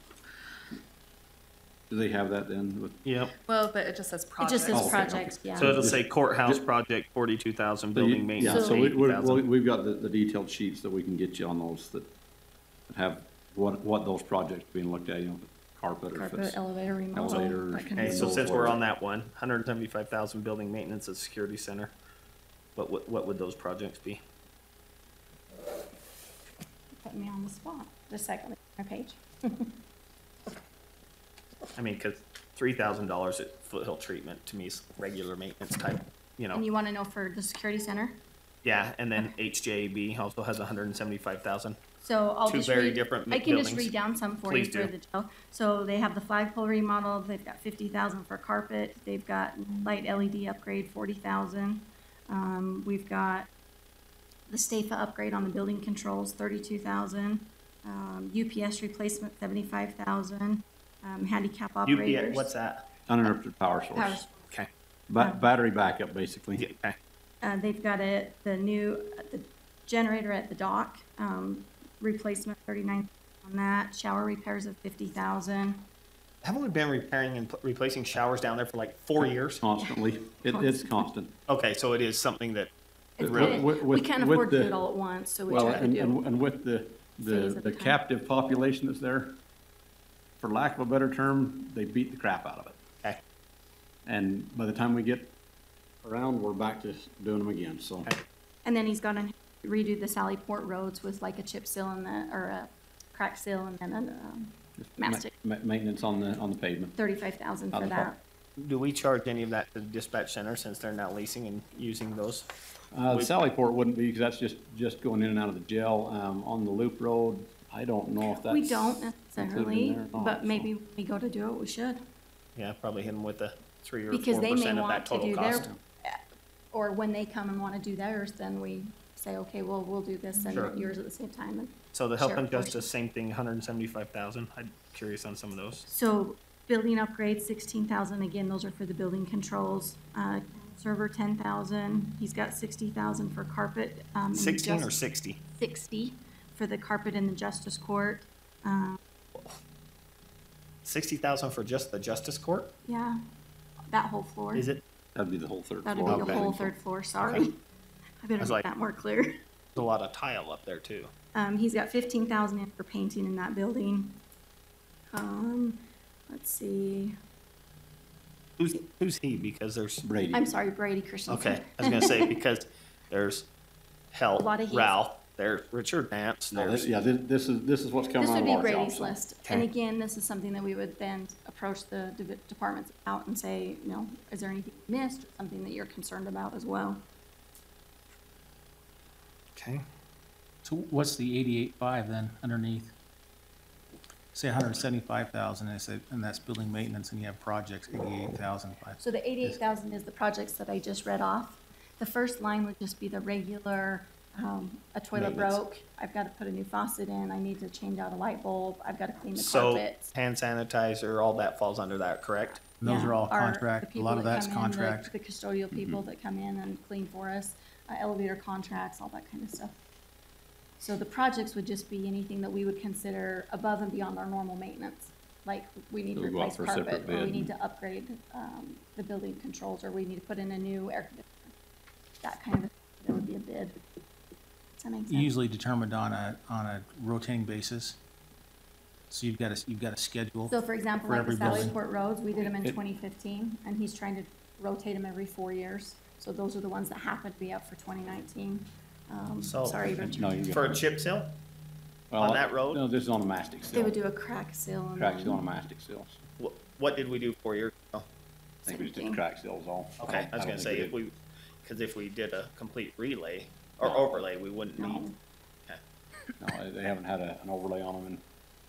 Do they have that then with, Yep. Well, but it just says It project. just says okay, projects, yeah. So it'll say courthouse Just- project 42,000, So building you- maintenance yeah, so we- 80,000. we've got the detailed sheets that we can get you on those that have what those projects are being looked at, you know, carpet or if Carpet, it's elevator remodel, elevator. that kind Okay, of so those since we're were- on that one, 175,000 building maintenance at security center, what would those projects be? put me on the spot. Just a second, my page. I mean, cause $3,000 at Foothill Treatment to me is regular maintenance type, you know. And you wanna know for the security center? Yeah, and then HJB also has 175,000. So I'll Two just very read, different I can just buildings. read down some for you Please for do. the jail. So they have the flagpole remodel, they've got 50,000 for carpet, they've got light LED upgrade, 40,000. We've got the STAFA upgrade on the building controls, 32,000. UPS replacement, 75,000. Handicap operators. UPS, what's that? Uninterrupted power Power source. Okay. Battery backup, basically. Yeah, okay. They've got the generator at the dock, replacement 39 on that, shower repairs of 50,000. Haven't we been repairing and replacing showers down there for like 4 years? Constantly. It's constant. Okay, so it is something that, It's Really? kinda- we can't With afford to do the- it all at once, so we Well, try to and, do. and with phase at the a time. captive population that's there, for lack of a better term, they beat the crap out of it. okay, And by the time we get around, we're back to doing them again, so. Okay. And then he's gonna redo the Sally Port roads with like a chip seal and or a crack seal and then just mastic. Maintenance on the pavement. 35,000 Out for of the that. do we charge any of that to the dispatch center since they're now leasing and using those? Sallyport wouldn't be, because that's just going in and out of the jail. On the loop road, I don't know if that's. We don't included necessarily, in there or not, but so. maybe when we go to do it, we should. Yeah, probably hit them with a 3 or Because they may 4% of want that to total do cost. their, or when they come and wanna do theirs, then we say, okay, well, we'll do this Sure. and yours at the same time. And So the health and Sheriff portion. justice, same thing, 175,000. I'm curious on some of those. So building upgrades, 16,000, again, those are for the building controls. Server, 10,000, he's got 60,000 for carpet. in the 16 or just- 60? 60 for the carpet in the justice court. 60,000 for just the justice court? Yeah, that whole floor. Is it? That'd be the whole third floor. That'd be the I whole think. third floor, sorry. Okay. I better was make like- that more clear. There's a lot of tile up there too. He's got 15,000 in for painting in that building. Let's see, Who's he? Because there's, Brady. I'm sorry, Brady Christensen. okay, I was gonna say, because there's Health, A lot of he's- Ralph, there's Richard Nance, No, there's, Yeah, this is what's coming This out would of be our Brady's jobs. so. list. And Okay. again, this is something that we would then approach the departments out and say, you know, is there anything we missed, or something that you're concerned about as well? okay. So what's the 88.5 then underneath? Say 175,000, and that's building maintenance, and you have projects, 88,005. So the 88,000 is the projects that I just read off. The first line would just be the regular, a toilet Maintenance. broke, I've got to put a new faucet in, I need to change out a light bulb, I've got to clean the So carpets. hand sanitizer, all that falls under that, correct? And those Yeah, are all our- contract, the a lot people of that that's come in, contract. The custodial people that come in and clean for us, elevator contracts, all that kind of stuff. So the projects would just be anything that we would consider above and beyond our normal maintenance. Like, we need to So we go out replace for a separate carpet, or we bid. need to upgrade, the building controls, or we need to put in a new air conditioner. That kind of, that would be a bid. Does that make sense? Usually determined on a rotating basis. So you've got a schedule. So for example, for like the every building. Sallyport roads, we did them in It- 2015, and he's trying to rotate them every 4 years. So those are the ones that happen to be up for 2019. So- Sorry, Richard. No, you For got a chip seal? Well, on that road? No, this is on a mastic seal. They would do a crack seal and Crack seal on a then mastic seal. What did we do 4 years ago? I think we just did Same thing. crack seals all. Okay, I was don't gonna think say, we if we, because if we did a complete relay or No. overlay, we wouldn't No. need No, they haven't had an overlay on them in.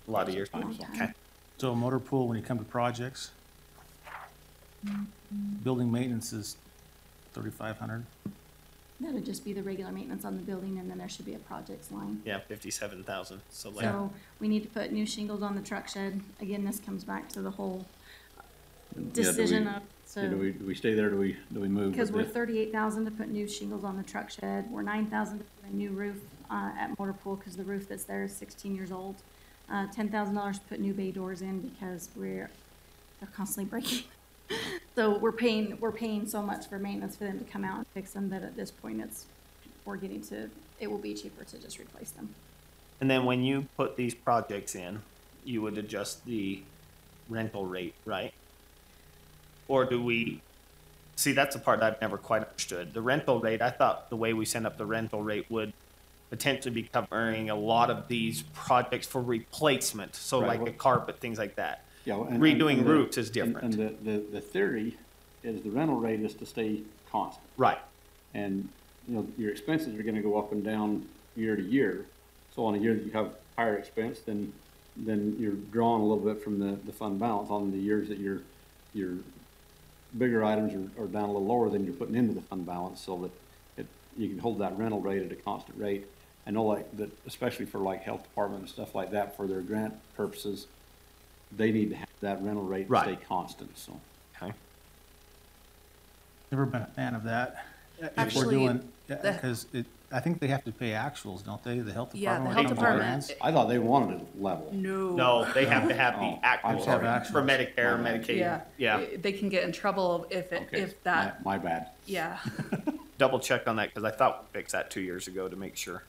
a lot of years. Time, so. Long Okay, So a motor pool, when you come to projects, building maintenance is 3,500. That'd just be the regular maintenance on the building, and then there should be a projects line. yeah, 57,000, so like, So we need to put new shingles on the truck shed. Again, this comes back to the whole decision of, Do so, we stay there, do we move? because with we're 38,000 to put new shingles on the truck shed. We're 9,000 to put a new roof, at Motor Pool, because the roof that's there is 16 years old. $10,000 to put new bay doors in because they're constantly breaking. So we're paying so much for maintenance for them to come out and fix them that at this point it will be cheaper to just replace them. and then when you put these projects in, you would adjust the rental rate, right? Or do we, see, that's the part I've never quite understood. The rental rate, I thought the way we set up the rental rate would potentially be covering a lot of these projects for replacement, so Right. like a carpet, things like that. Yeah, and- redoing and the- roofs is And different. the theory is the rental rate is to stay constant. Right. And, you know, your expenses are gonna go up and down year to year. So on a year that you have higher expense, then you're drawing a little bit from the fund balance. On the years that your bigger items are down a little lower, than you're putting into the fund balance, so that you can hold that rental rate at a constant rate. I know like that, especially for like health department and stuff like that, for their grant purposes, they need to have that rental rate Right. stay constant, so. Okay. Never been a fan of that. If we're Actually, doing, the- because I think they have to pay actuals, don't they? The health Yeah, department. the when it health comes to department- grants? I thought they wanted it level. No, they have to have Oh, the I'm actual sorry. for Medicare, Medicaid. Yeah. They can get in trouble Okay, if that, my bad. yeah. Double check on that because I thought we fixed that 2 years ago to make sure.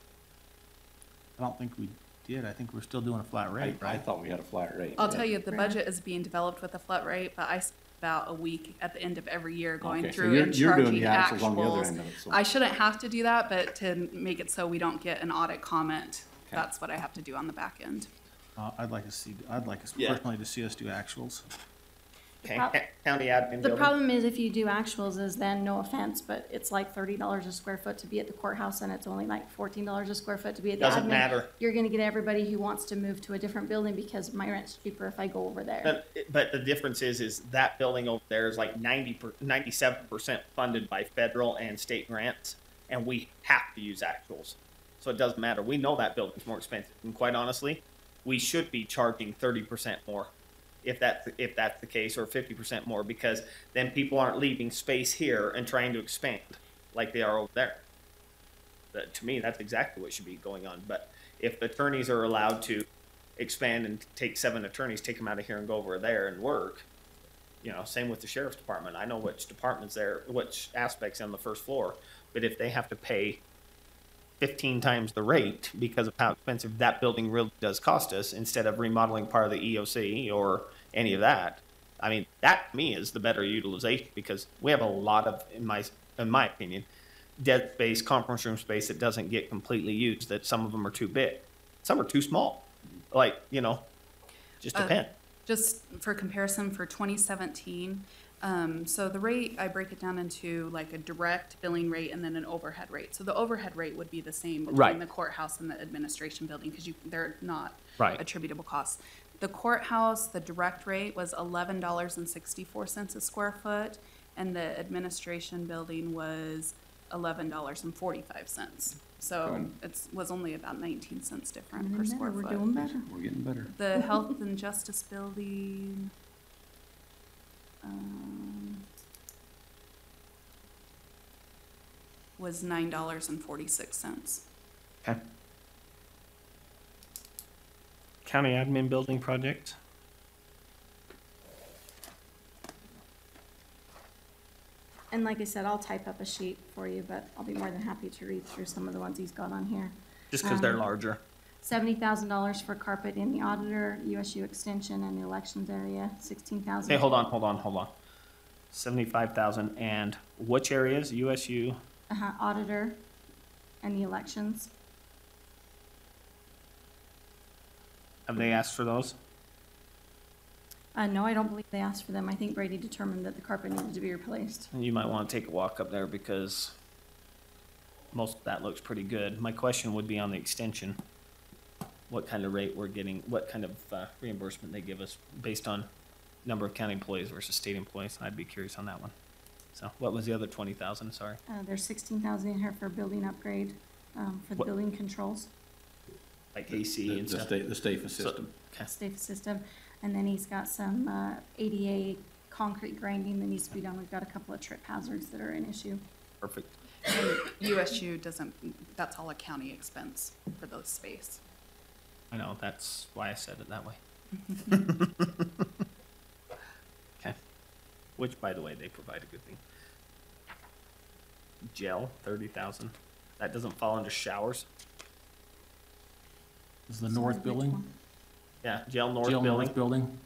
I don't think we did. I think we're still doing a flat I rate, right? thought we had a flat rate. I'll tell you, the budget is being developed with a flat rate, but I spend about a week at the end of every year going Okay, so through and you're doing charging the actuals on the other actuals. end of it, so. I shouldn't have to do that, but to make it so we don't get an audit comment, Okay. that's what I have to do on the back end. I'd like us Yeah. personally to see us do actuals. Okay. Prob- County admin The building. problem is if you do actuals is then, no offense, but it's like $30 a square foot to be at the courthouse and it's only like $14 a square foot to be at the admin. Doesn't matter. You're gonna get everybody who wants to move to a different building because my rent's cheaper if I go over there. But the difference is that building over there is like 97% funded by federal and state grants, and we have to use actuals. So it doesn't matter. We know that building's more expensive, and quite honestly, we should be charging 30% more, if that's the case, or 50% more, because then people aren't leaving space here and trying to expand like they are over there. To me, that's exactly what should be going on. But if the attorneys are allowed to expand and take 7 attorneys, take them out of here and go over there and work, you know, same with the sheriff's department. I know which departments there, which aspects on the first floor, but if they have to pay 15 times the rate because of how expensive that building really does cost us, instead of remodeling part of the EOC or any of that, I mean, that to me is the better utilization, because we have a lot of, in my opinion, dead space, conference room space that doesn't get completely used, that some of them are too big. Some are too small. Like, you know, just depend. Just for comparison, for 2017, so the rate, I break it down into like a direct billing rate and then an overhead rate. So the overhead rate would be the same between Right. the courthouse and the administration building, because they're not Right. attributable costs. The courthouse, the direct rate was $11.64 a square foot, and the administration building was $11.45. So was only about 19 cents different per square We're foot. doing better. We're getting better. The health and justice building, was $9.46. Okay. County admin building project. And like I said, I'll type up a sheet for you, but I'll be more than happy to read through some of the ones he's got on here. Just because they're larger. $70,000 for carpet in the auditor, USU extension and the elections area, 16,000. Hey, hold on. 75,000, and which areas? USU? Auditor and the elections. Have they asked for those? No, I don't believe they asked for them. I think Brady determined that the carpet needed to be replaced. You might want to take a walk up there because most of that looks pretty good. My question would be on the extension. What kind of rate we're getting, what kind of reimbursement they give us based on number of county employees versus state employees. I'd be curious on that one. So what was the other 20,000, sorry? There's 16,000 in here for building upgrade, for the What- building controls, Like AC and The stuff? state, the STAFA So- system. Okay, safe system. And then he's got some, ADA concrete grinding that needs to be done. We've got a couple of trip hazards that are an issue. perfect. And USU doesn't, that's all a county expense for those space. I know, that's why I said it that way. Okay. Which, by the way, they provide a good thing. Gel, 30,000. That doesn't fall under showers. Is the Sorry, north which building, one? Yeah, Gel North jail Building. north building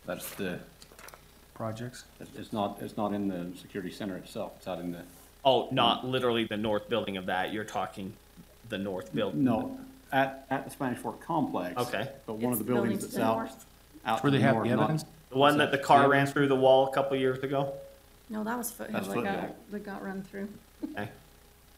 That's the, projects? it's not in the security center itself. It's out in the, Oh, not literally the north building of that. You're talking the north building. no, at the Spanish Fork complex. Okay. But one of It's the buildings to that's the out, north. out Where to they the have north, the not- evidence? The one that the car Yeah. ran through the wall a couple years ago? No, that was Foothill That's Foothill. that got run through. Okay.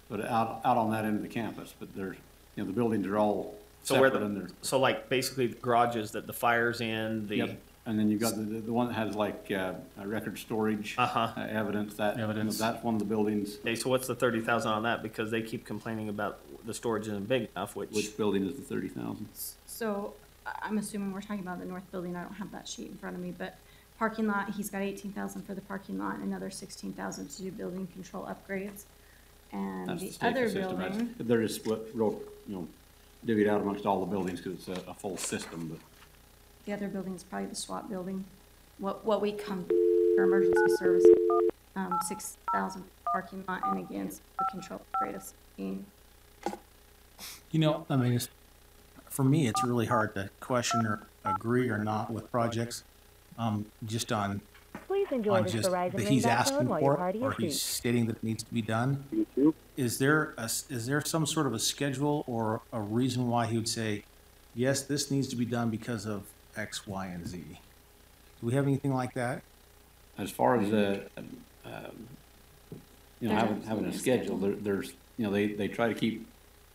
But out on that end of the campus, but there's, you know, the buildings are all So where separate in there. so like basically the garages that the fire's in, the, Yep, and then you've got the one that has like, record storage. Uh-huh. Evidence that, you know, Evidence. that's one of the buildings. okay, so what's the 30,000 on that? Because they keep complaining about the storage isn't big enough, Which building is the 30,000? So I'm assuming we're talking about the north building. I don't have that sheet in front of me, but parking lot, he's got 18,000 for the parking lot, and another 16,000 to do building control upgrades. And That's the state other system. That's- building, They're just split, real, you know, divvied out amongst all the buildings because it's a full system, but. the other building is probably the SWAT building. What we come for emergency service, 6,000 parking lot, and again, the control upgrade of 16. You know, I mean, for me, it's really hard to question or agree or not with projects, just on Please enjoy this just Verizon that he's ringback asking tone while for your it, party or is he's seated. stating that it needs to be done. You too? Is there some sort of a schedule or a reason why he would say, yes, this needs to be done because of X, Y, and Z? Do we have anything like that? As far as, you know, There's having a absolutely a schedule, schedule. there's, you know, they try to keep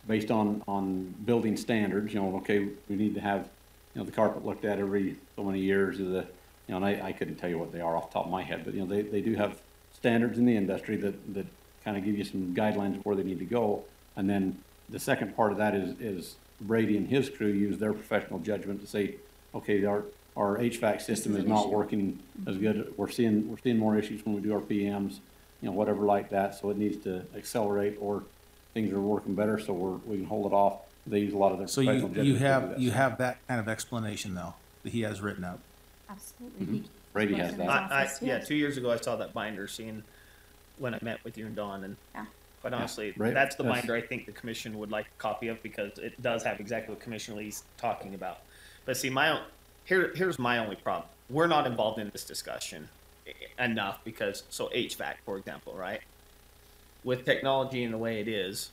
based on building standards, you know, okay, we need to have, you know, the carpet looked at every so many years of the, you know, and I couldn't tell you what they are off the top of my head, but, you know, they do have standards in the industry that kind of give you some guidelines of where they need to go. And then the second part of that is Brady and his crew use their professional judgment to say, okay, our HVAC system is is an not issue. working as good. We're seeing more issues when we do our PMs, you know, whatever like that. So it needs to accelerate, or things are working better, so we can hold it off. They use a lot of their So professional judgment. you to do have, that. you have that kind of explanation, though, that he has written up. Absolutely. He- Brady looks has in his that. office, yeah, yes. 2 years ago I saw that binder seeing when I met with you and Dawn, and Yeah. quite honestly, right. that's the That's- binder I think the commission would like a copy of, because it does have exactly what Commissioner Lee's talking about. But see, here's my only problem. We're not involved in this discussion enough because, so HVAC, for example, right? With technology and the way it is,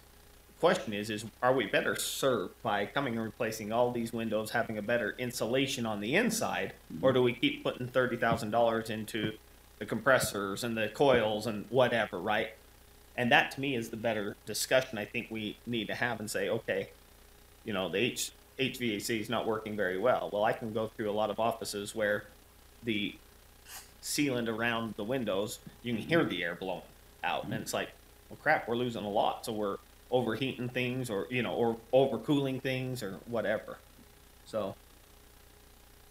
the question is are we better served by coming and replacing all these windows, having a better insulation on the inside, or do we keep putting $30,000 into the compressors and the coils and whatever, right? And that to me is the better discussion I think we need to have and say, okay, you know, the HVAC is not working very well. Well, I can go through a lot of offices where the sealant around the windows, you can hear the air blowing out, and it's like, well, crap, we're losing a lot. So we're overheating things, or, you know, or overcooling things, or whatever. So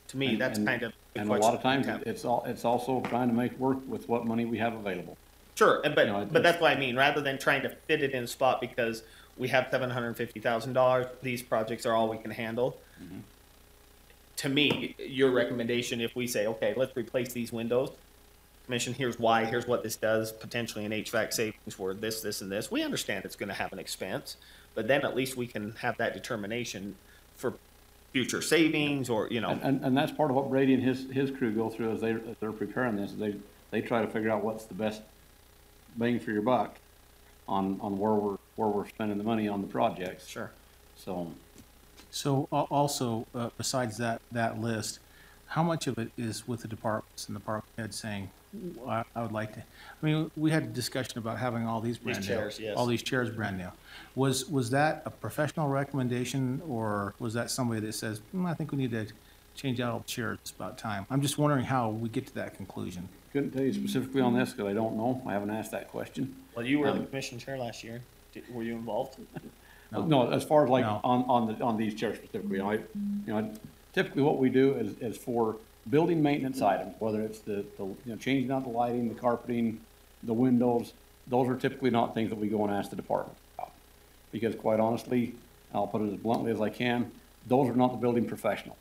to me, that's kind of the And a lot question of times, we have. it's also trying to make work with what money we have available. Sure, You know, but it's- that's what I mean. Rather than trying to fit it in a spot because we have $750,000, these projects are all we can handle. Mm-hmm. To me, your recommendation, if we say, okay, let's replace these windows, Commission, here's why, here's what this does, potentially an HVAC savings for this, and this. We understand it's going to have an expense, but then at least we can have that determination for future savings, or, you know. And that's part of what Brady and his crew go through as they're preparing this. They try to figure out what's the best bang for your buck on where we're spending the money on the projects. Sure. So, So also, besides that list, how much of it is with the departments and the department head saying, I would like to, I mean, we had a discussion about having all these brand new. chairs, yes. All these chairs brand new. Was that a professional recommendation, or was that somebody that says, I think we need to change out all the chairs, it's about time? I'm just wondering how we get to that conclusion. couldn't tell you specifically on this because I don't know. I haven't asked that question. Well, you were the commission chair last year. Were you involved? No, as far as like No. on these chairs specifically, typically what we do is for building maintenance items, whether it's the changing out the lighting, the carpeting, the windows, those are typically not things that we go and ask the department about. Because quite honestly, I'll put it as bluntly as I can, those are not the building professional.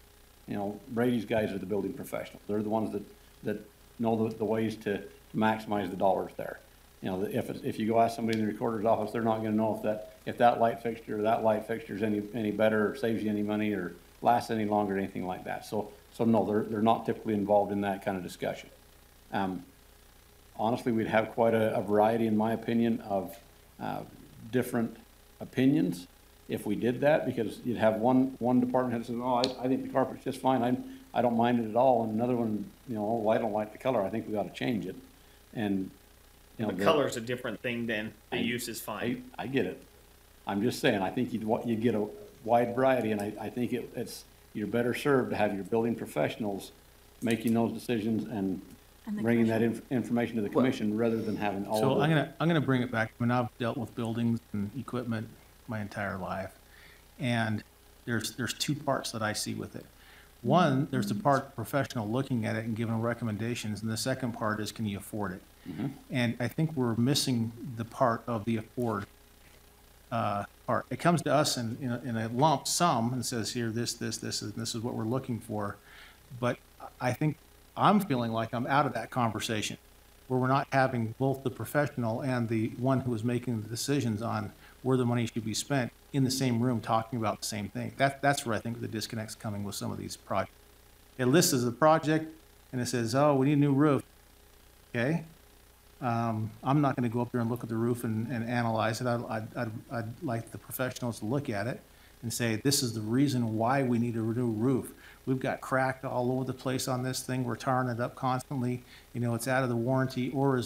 You know, Brady's guys are the building professionals. They're the ones that know the ways to maximize the dollars there. You know, if you go ask somebody in the recorder's office, they're not gonna know if that light fixture or that light fixture is any better, or saves you any money, or lasts any longer, or anything like that. So no, they're not typically involved in that kind of discussion. Honestly, we'd have quite a variety, in my opinion, of different opinions if we did that, because you'd have one department head says, oh, I think the carpet's just fine, I don't mind it at all, and another one, you know, oh, I don't like the color, I think we ought to change it. And, you know. The color's a different thing than the use is fine. I get it. I'm just saying, I think you'd get a wide variety, and I think you're better served to have your building professionals making those decisions and And the bringing that commission. information to the commission rather than having all So of it. I'm gonna bring it back. I mean, I've dealt with buildings and equipment my entire life. And there's two parts that I see with it. One, there's the part professional looking at it and giving recommendations, and the second part is, can you afford it? And I think we're missing the part of the afford part. It comes to us in a lump sum and says, here, this, and this is what we're looking for. But I think I'm feeling like I'm out of that conversation, where we're not having both the professional and the one who is making the decisions on where the money should be spent in the same room talking about the same thing. That's where I think the disconnect's coming with some of these projects. It lists as a project and it says, oh, we need a new roof. Okay. I'm not going to go up there and look at the roof and analyze it. I'd like the professionals to look at it and say, this is the reason why we need a new roof. We've got cracked all over the place on this thing. We're tarring it up constantly. You know, it's out of the warranty, or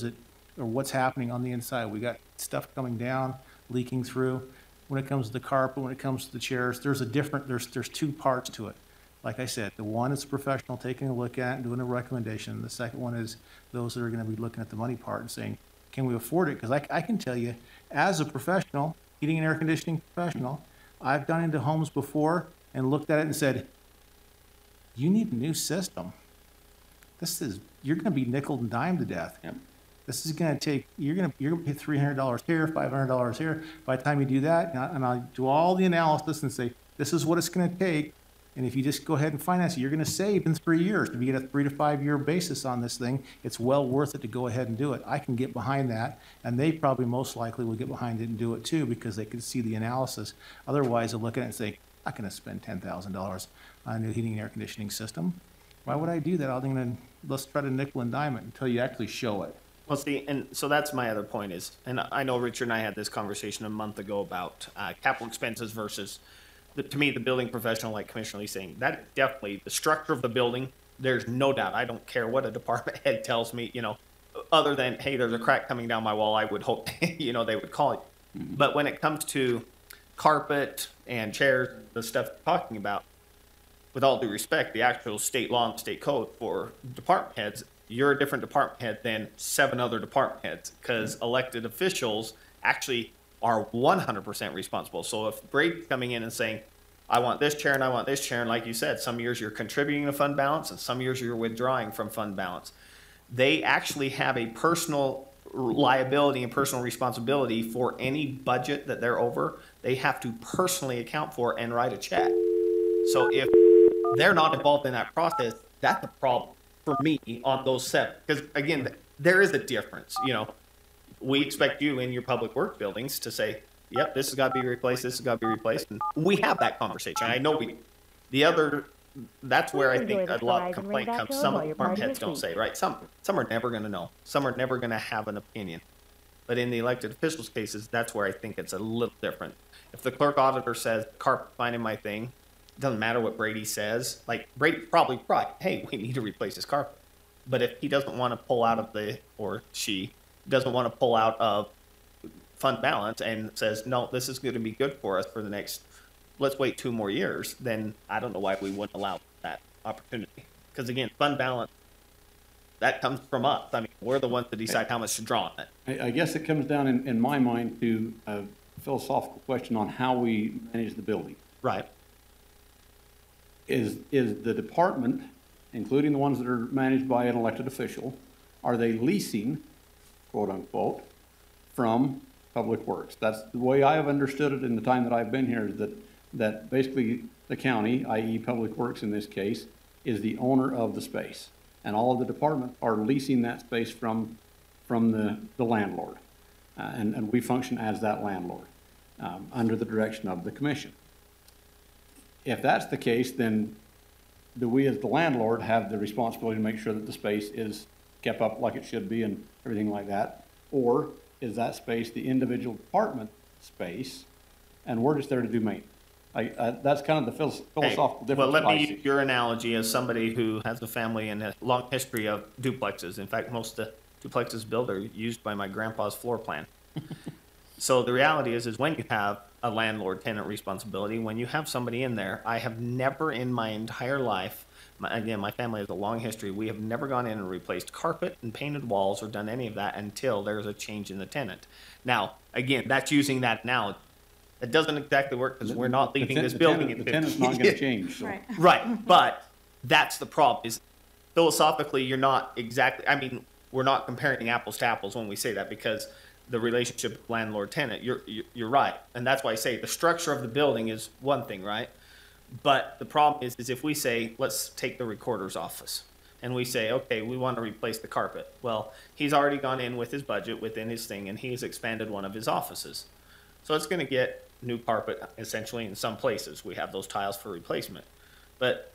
what's happening on the inside? We got stuff coming down, leaking through. When it comes to the carpet, when it comes to the chairs, there's two parts to it. Like I said, the one is professional taking a look at it and doing a recommendation. The second one is those that are going to be looking at the money part and saying, can we afford it? Because I can tell you, as a professional, heating and air conditioning professional, I've gone into homes before and looked at it and said, you need a new system. You're going to be nickel and dime to death. Yep. This is going to take, you're going to pay $300 here, $500 here. By the time you do that, and I'll do all the analysis and say, this is what it's going to take. And if you just go ahead and finance it, you're going to save in 3 years. If you get a 3 to 5 year basis on this thing, it's well worth it to go ahead and do it. I can get behind that, and they probably most likely will get behind it and do it too, because they can see the analysis. Otherwise, they'll look at it and say, I'm not going to spend $10,000 on a new heating and air conditioning system. Why would I do that? Let's try to nickel and dime it until you actually show it. Well, see, and so that's my other point is, and I know Richard and I had this conversation a month ago about capital expenses versus, to me, the building professional, like Commissioner Lee saying, that definitely, the structure of the building, there's no doubt. I don't care what a department head tells me, you know, other than, hey, there's a crack coming down my wall, I would hope, you know, they would call it. But when it comes to carpet and chairs, the stuff you're talking about, with all due respect, the actual state law and state code for department heads, you're a different department head than 7 other department heads, because elected officials actually are 100% responsible. So if Brady's coming in and saying, I want this chair and I want this chair, and like you said, some years you're contributing to fund balance and some years you're withdrawing from fund balance, they actually have a personal liability and personal responsibility for any budget that they're over. They have to personally account for and write a check. So if they're not involved in that process, that's a problem for me on those 7. Because again, there is a difference. You know, we expect you in your public work buildings to say, yep, this has got to be replaced, this has got to be replaced. And we have that conversation. I know that's where I think a lot of complaint comes. Some department heads don't say, right? Some are never going to know. Some are never going to have an opinion. But in the elected officials' cases, that's where I think it's a little different. If the clerk auditor says, carpet fine in my thing, it doesn't matter what Brady says. Like, Brady probably right, hey, we need to replace this carpet. But if he doesn't want to pull out of or she doesn't want to pull out of fund balance and says, no, this is going to be good for us for the next, let's wait 2 more years, then I don't know why we wouldn't allow that opportunity. Because again, fund balance, that comes from us. I mean, we're the ones that decide how much to draw on it. I guess it comes down in my mind to a philosophical question on how we manage the building. Right. Is the department, including the ones that are managed by an elected official, are they leasing, quote unquote, from Public Works? That's the way I have understood it in the time that I've been here, is that basically the county, i.e. Public Works in this case, is the owner of the space. And all of the departments are leasing that space from the landlord. And we function as that landlord under the direction of the commission. If that's the case, then do we as the landlord have the responsibility to make sure that the space is kept up like it should be and everything like that? Or is that space the individual department space and we're just there to do maintenance. That's kind of the philosophical Well, difference let I me see. use your analogy as somebody who has a family and a long history of duplexes. In fact, most of the duplexes built are used by my grandpa's floor plan. So the reality is when you have a landlord-tenant responsibility, when you have somebody in there, I have never in my entire life, my family has a long history, we have never gone in and replaced carpet and painted walls or done any of that until there's a change in the tenant. Now, again, that's using that analogy. It doesn't exactly work because we're not leaving this building in The 50 tenant's not gonna change, so. Right. Right, but that's the problem, is philosophically, you're not exactly, I mean, we're not comparing apples to apples when we say that, because the relationship landlord-tenant, you're right. And that's why I say the structure of the building is one thing, right? But the problem is if we say, let's take the recorder's office, and we say, okay, we want to replace the carpet. Well, he's already gone in with his budget within his thing, and he's expanded one of his offices. So it's gonna get new carpet essentially in some places. We have those tiles for replacement. But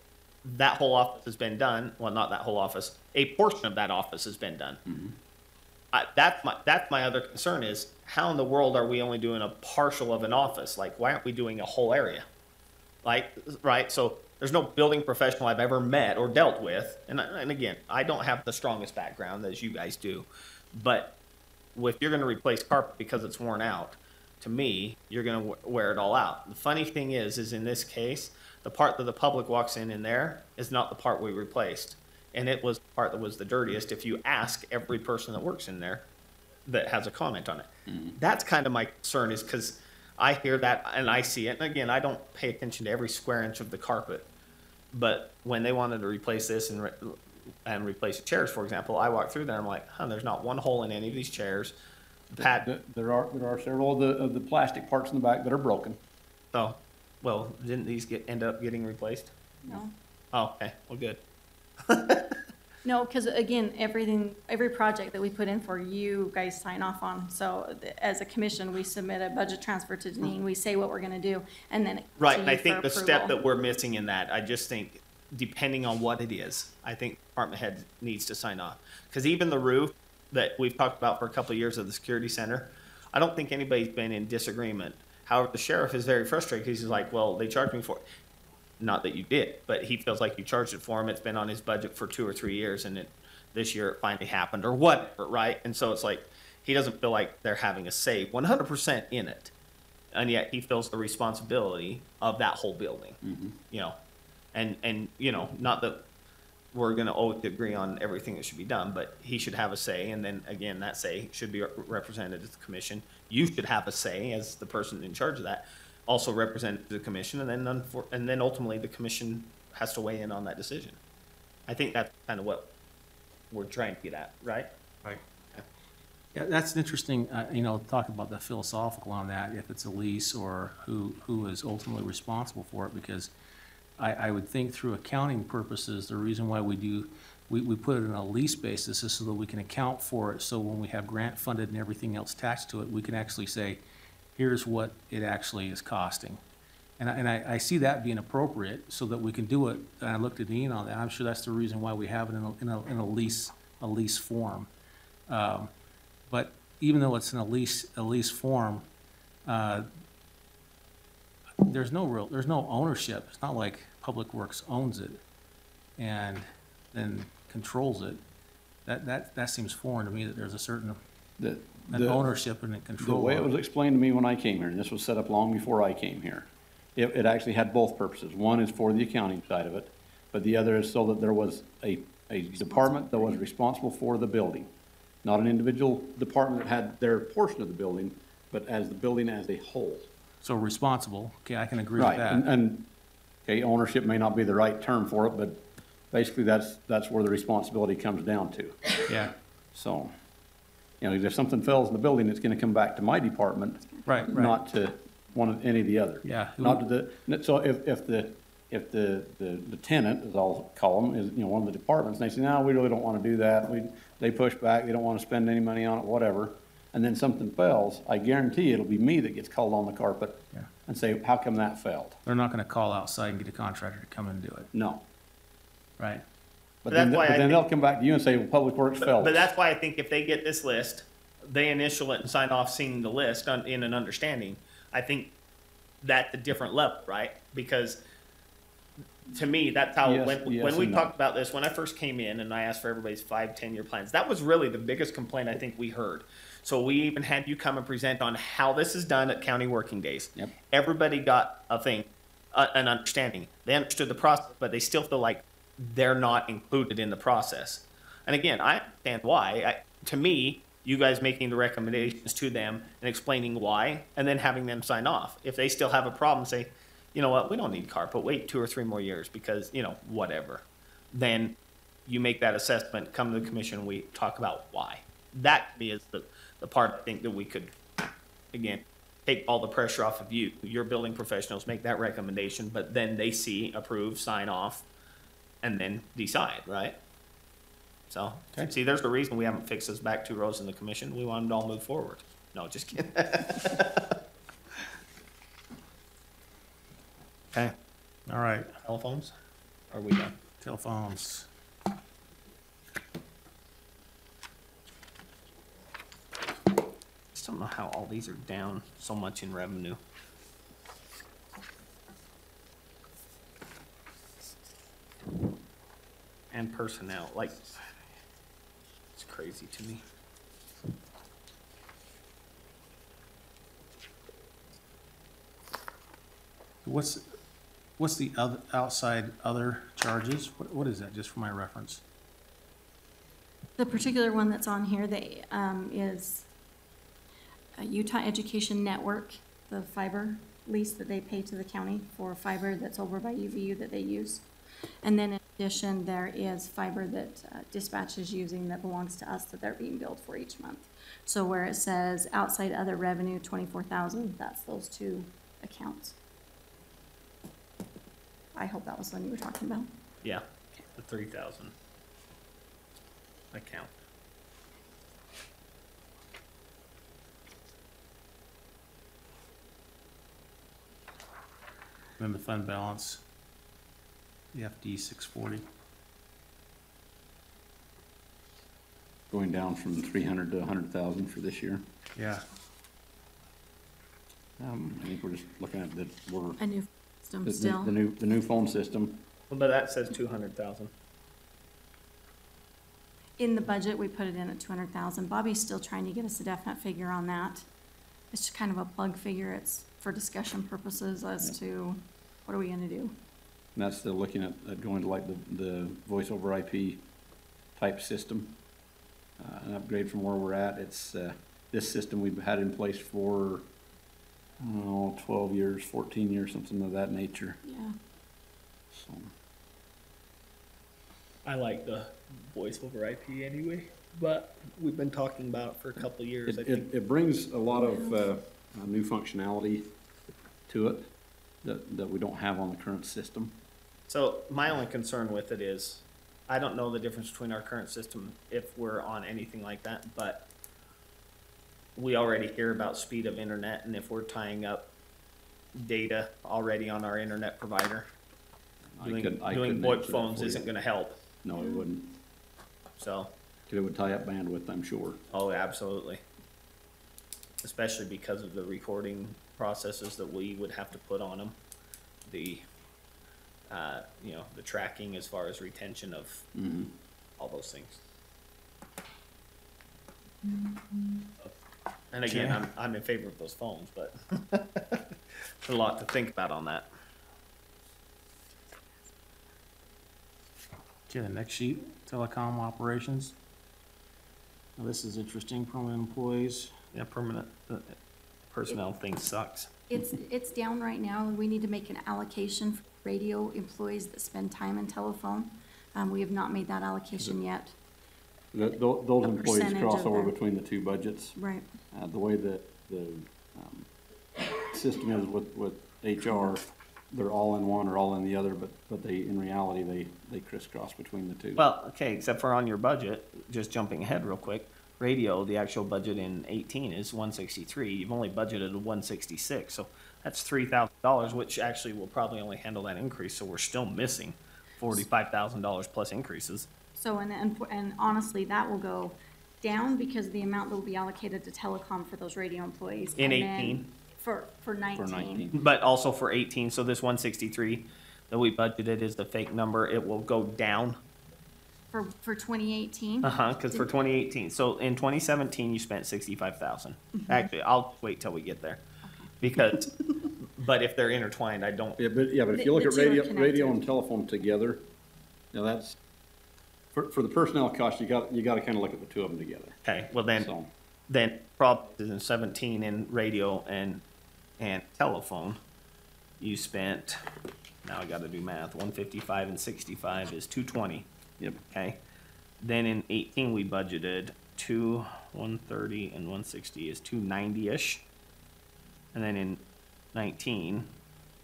that whole office has been done, well, not that whole office, a portion of that office has been done. That's my other concern is, how in the world are we only doing a partial of an office? Like, why aren't we doing a whole area? Like, right, so there's no building professional I've ever met or dealt with, and again, I don't have the strongest background as you guys do, but if you're gonna replace carpet because it's worn out, to me, you're gonna wear it all out. The funny thing is in this case, the part that the public walks in there is not the part we replaced. And it was the part that was the dirtiest if you ask every person that works in there that has a comment on it. That's kind of my concern, is because I hear that and I see it. And again, I don't pay attention to every square inch of the carpet. But when they wanted to replace this and replace the chairs, for example, I walked through there, I'm like, there's not one hole in any of these chairs. There are several of the plastic parts in the back that are broken. Oh, well, didn't these end up getting replaced? No. Oh, okay, well, good. No, because again, every project that we put in for, you guys sign off on. So as a commission, we submit a budget transfer to Deneen, we say what we're gonna do, and then Right, to and I you think for the step approval. that we're missing in that, I just think, depending on what it is, I think department head needs to sign off. Because even the roof that we've talked about for a couple of years of the security center, I don't think anybody's been in disagreement. However, the sheriff is very frustrated because he's like, well, they charged me for it. Not that you did, but he feels like you charged it for him. It's been on his budget for 2 or 3 years, and this year it finally happened, or whatever, right? And so it's like, he doesn't feel like they're having a say 100% in it. And yet he feels the responsibility of that whole building, you know? And, you know, not that we're gonna always agree on everything that should be done, but he should have a say, and then again, that say should be represented at the commission. You should have a say as the person in charge of that, also represent the commission, and then ultimately the commission has to weigh in on that decision. I think that's kind of what we're trying to get at, right? Right. Yeah, that's interesting, talk about the philosophical on that, if it's a lease or who is ultimately responsible for it, because I would think through accounting purposes, the reason why we put it in a lease basis is so that we can account for it, so when we have grant funded and everything else attached to it, we can actually say, here's what it actually is costing. And I see that being appropriate so that we can do it, and I looked at Ian on that, I'm sure that's the reason why we have it in a lease form. But even though it's in a lease form, there's no ownership. It's not like Public Works owns it and then controls it. That seems foreign to me, that there's a certain ownership and control. The way it was explained to me when I came here, and this was set up long before I came here, it actually had both purposes. One is for the accounting side of it, but the other is so that there was a department that was responsible for the building. Not an individual department that had their portion of the building, but as the building as a whole. So responsible, okay, I can agree with Right, that. and okay, ownership may not be the right term for it, but basically that's where the responsibility comes down to. Yeah, So, if something fails in the building, it's gonna come back to my department. Right. Not to any of the other. Yeah. Not to so if the tenant, as I'll call them, is, one of the departments, and they say, no, we really don't wanna do that, they push back, they don't wanna spend any money on it, whatever, and then something fails, I guarantee it'll be me that gets called on the carpet Yeah. and say, how come that failed? they're not gonna call outside and get a contractor to come in and do it, No. right? But That's then, why I then they'll think- come back to you and say, well, Public Works failed. But that's why I think if they get this list, they initial it and sign off seeing the list in an understanding. I think that's a different level, right? Because to me, that's how, Yes, when yes we and no. talked about this, when I first came in and I asked for everybody's 5-10 year plans, that was really the biggest complaint I think we heard. So we even had you come and present on how this is done at county working days. Yep. Everybody got a thing, an understanding. They understood the process, but they still feel like they're not included in the process. And again, I understand why. To me, you guys making the recommendations to them and explaining why, and then having them sign off. If they still have a problem, say, you know what, we don't need carpet, wait 2 or 3 more years because, you know, whatever. Then you make that assessment, come to the commission, we talk about why. That to me is the part I think that we could, again, take all the pressure off of you. Your building professionals make that recommendation, but then they see, approve, sign off, and then decide, right? So, Okay. see, there's the reason we haven't fixed this back 2 rows in the commission. We want them to all move forward. No, just kidding. Okay, All right, telephones? Are we done? telephones. Just don't know how all these are down so much in revenue. And personnel, like, it's crazy to me. What's the other, outside other charges? What is that, just for my reference? The particular one that's on here, is Utah Education Network, the fiber lease that they pay to the county for fiber that's over by UVU that they use. And then in addition, there is fiber that dispatch is using that belongs to us that they're being billed for each month. So where it says outside other revenue, 24,000, that's those 2 accounts. I hope that was the one you were talking about. Yeah, the 3,000 account. Then the fund balance, the FD 640. Going down from 300 to 100,000 for this year. Yeah, I think we're just looking at that, we're, A new system the still. new phone system. But that says 200,000. In the budget, we put it in at 200,000. Bobby's still trying to get us a definite figure on that. It's just kind of a plug figure. It's for discussion purposes as to what are we gonna do? And that's still looking at going to like the voice over IP type system. An upgrade from where we're at. It's, this system we've had in place for, 12 years, 14 years, something of that nature. Yeah. So, I like the voice over IP anyway, but we've been talking about it for a couple of years, I think. it brings a lot of, new functionality to it that we don't have on the current system. So my only concern with it is, I don't know the difference between our current system if we're on anything like that, but we already hear about speed of internet, and if we're tying up data already on our internet provider, doing couldn't VoIP answer that phones for you. isn't gonna help, No, it wouldn't. so, 'Cause it would tie up bandwidth, I'm sure. oh, absolutely. Especially because of the recording processes that we would have to put on them, the, the tracking as far as retention of Mm-hmm. all those things. And again, Okay. I'm in favor of those phones, but a lot to think about on that. okay, the next sheet, telecom operations. Now, this is interesting, permanent employees. Yeah, permanent personnel thing sucks. It's down right now. We need to make an allocation for radio employees that spend time in telephone. We have not made that allocation yet. Those A employees percentage cross of over their- between the 2 budgets. Right. The way that the system is with HR, they're all in one or all in the other, but they, in reality, they crisscross between the 2. Well, okay, except for on your budget, just jumping ahead real quick, radio, the actual budget in 18 is 163. You've only budgeted 166, so that's $3,000, which actually will probably only handle that increase, so we're still missing $45,000 plus increases. So, and honestly, that will go down because of the amount that will be allocated to telecom for those radio employees. In And then 18? For for 19. 19. But also for 18, so this 163 that we budgeted is the fake number. It will go down. For 2018? Because for 2018, so in 2017 you spent 65,000. Actually, I'll wait till we get there, because, but if they're intertwined, I don't. Yeah, but if The- you look the at two are radio connected. and telephone together, you know, that's, for the personnel cost, you got to kind of look at the two of them together, Okay, well then, so. probably in 17 in radio and telephone, you spent. Now I got to do math. 155 and 65 is 220. Yep. Okay. Then in 18 we budgeted 130 and 160 is 290-ish. And then in 19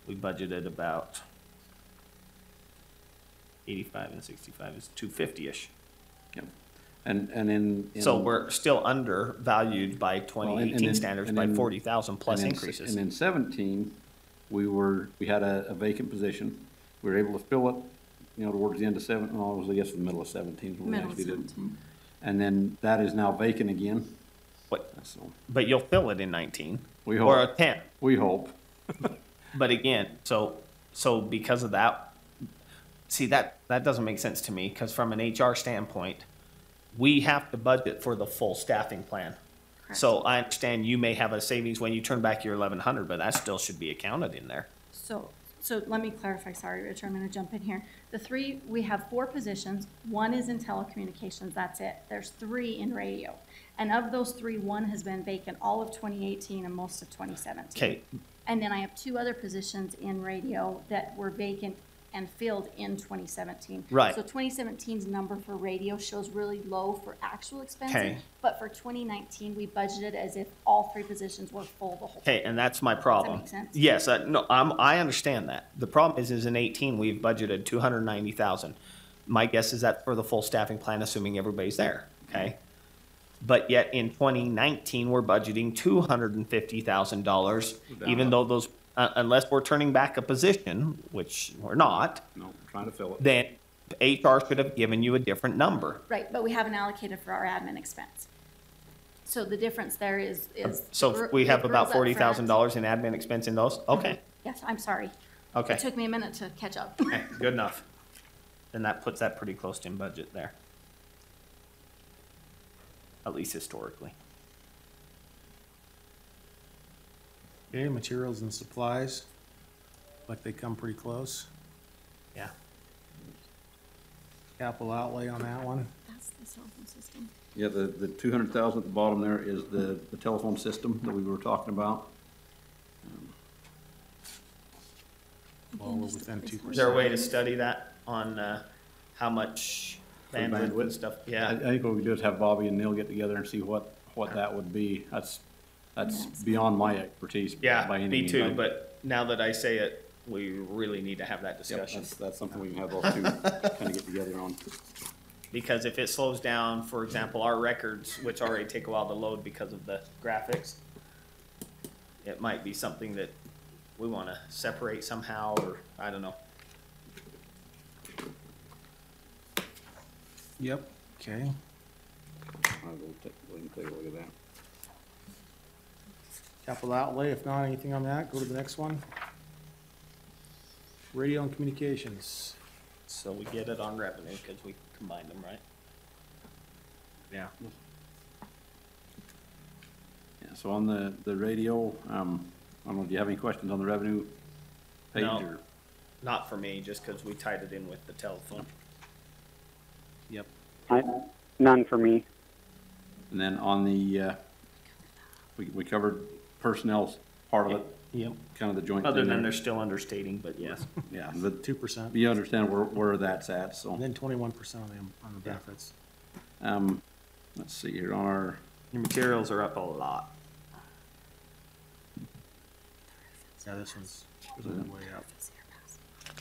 we budgeted about 85 and 65 is 250-ish. Yep. And in. So we're still undervalued by Well, 2018 standards by 40,000 plus and in- increases. And in 17, we had a vacant position. We were able to fill it, you know, towards the end of it was, I guess, the middle of 17. is when we Middle of actually did. 17. And then that is now vacant again, But, so but you'll fill it in 19. We Or hope. a 10. we hope. But again, so because of that, see, that doesn't make sense to me, because from an HR standpoint, we have to budget for the full staffing plan. Correct. So I understand you may have a savings when you turn back your 1,100, but that still should be accounted in there. So let me clarify, sorry, Rich, I'm gonna jump in here. We have 4 positions, 1 is in telecommunications, that's it. There's 3 in radio. And of those 3, 1 has been vacant all of 2018 and most of 2017. Okay, And then I have 2 other positions in radio that were vacant and filled in 2017. Right. So 2017's number for radio shows really low for actual expenses. Okay. But for 2019, we budgeted as if all 3 positions were full the whole time. okay, and that's my problem. make sense? Yes, no, I understand that. The problem is in 18, we've budgeted 290,000. My guess is that for the full staffing plan, assuming everybody's there, okay? But yet in 2019, we're budgeting $250,000, even though those, unless we're turning back a position, which we're not, No, we're trying to fill it. then HR should have given you a different number. Right, but we haven't allocated for our admin expense. So the difference there is. So we have about Rules up front. $40,000 in admin expense in those? Okay, Yes, I'm sorry. okay, It took me a minute to catch up. okay, good enough. Then that puts that pretty close to in budget there. At least historically. Okay, materials and supplies, like they come pretty close. Yeah. Capital outlay on that one. That's the cell phone system. Yeah, the 200,000 at the bottom there is the telephone system that we were talking about. Well, we're within 2%. Is there a way to study that on, how much For bandwidth and bandwidth? stuff? I Yeah, think what we do is have Bobby and Neil get together and see what that would be. That's beyond my expertise yeah, by any me means. too, but now that I say it, we really need to have that Yep, discussion. that's something we can have those two kind of get together on. Because if it slows down, for example, our records, which already take a while to load because of the graphics, it might be something that we want to separate somehow, or I don't know. Yep, okay. I'll go take a look at that. Capital outlay, if not, anything on that, go to the next one. Radio and communications. So we get it on revenue because we combined them, right? Yeah. Yeah, so on the radio, I don't know, do you have any questions on the revenue page No. or? Not for me, just because we tied it in with the telephone. Yep. None for me. And then on the, we covered personnel's part of it, Yep. kind of the joint Other thing than there. they're still understating, but yes. Yeah, but 2%, you understand where that's at, and so. then 21% on the benefits. Let's see here on our, Your materials are up a lot. Yeah, this one's way up.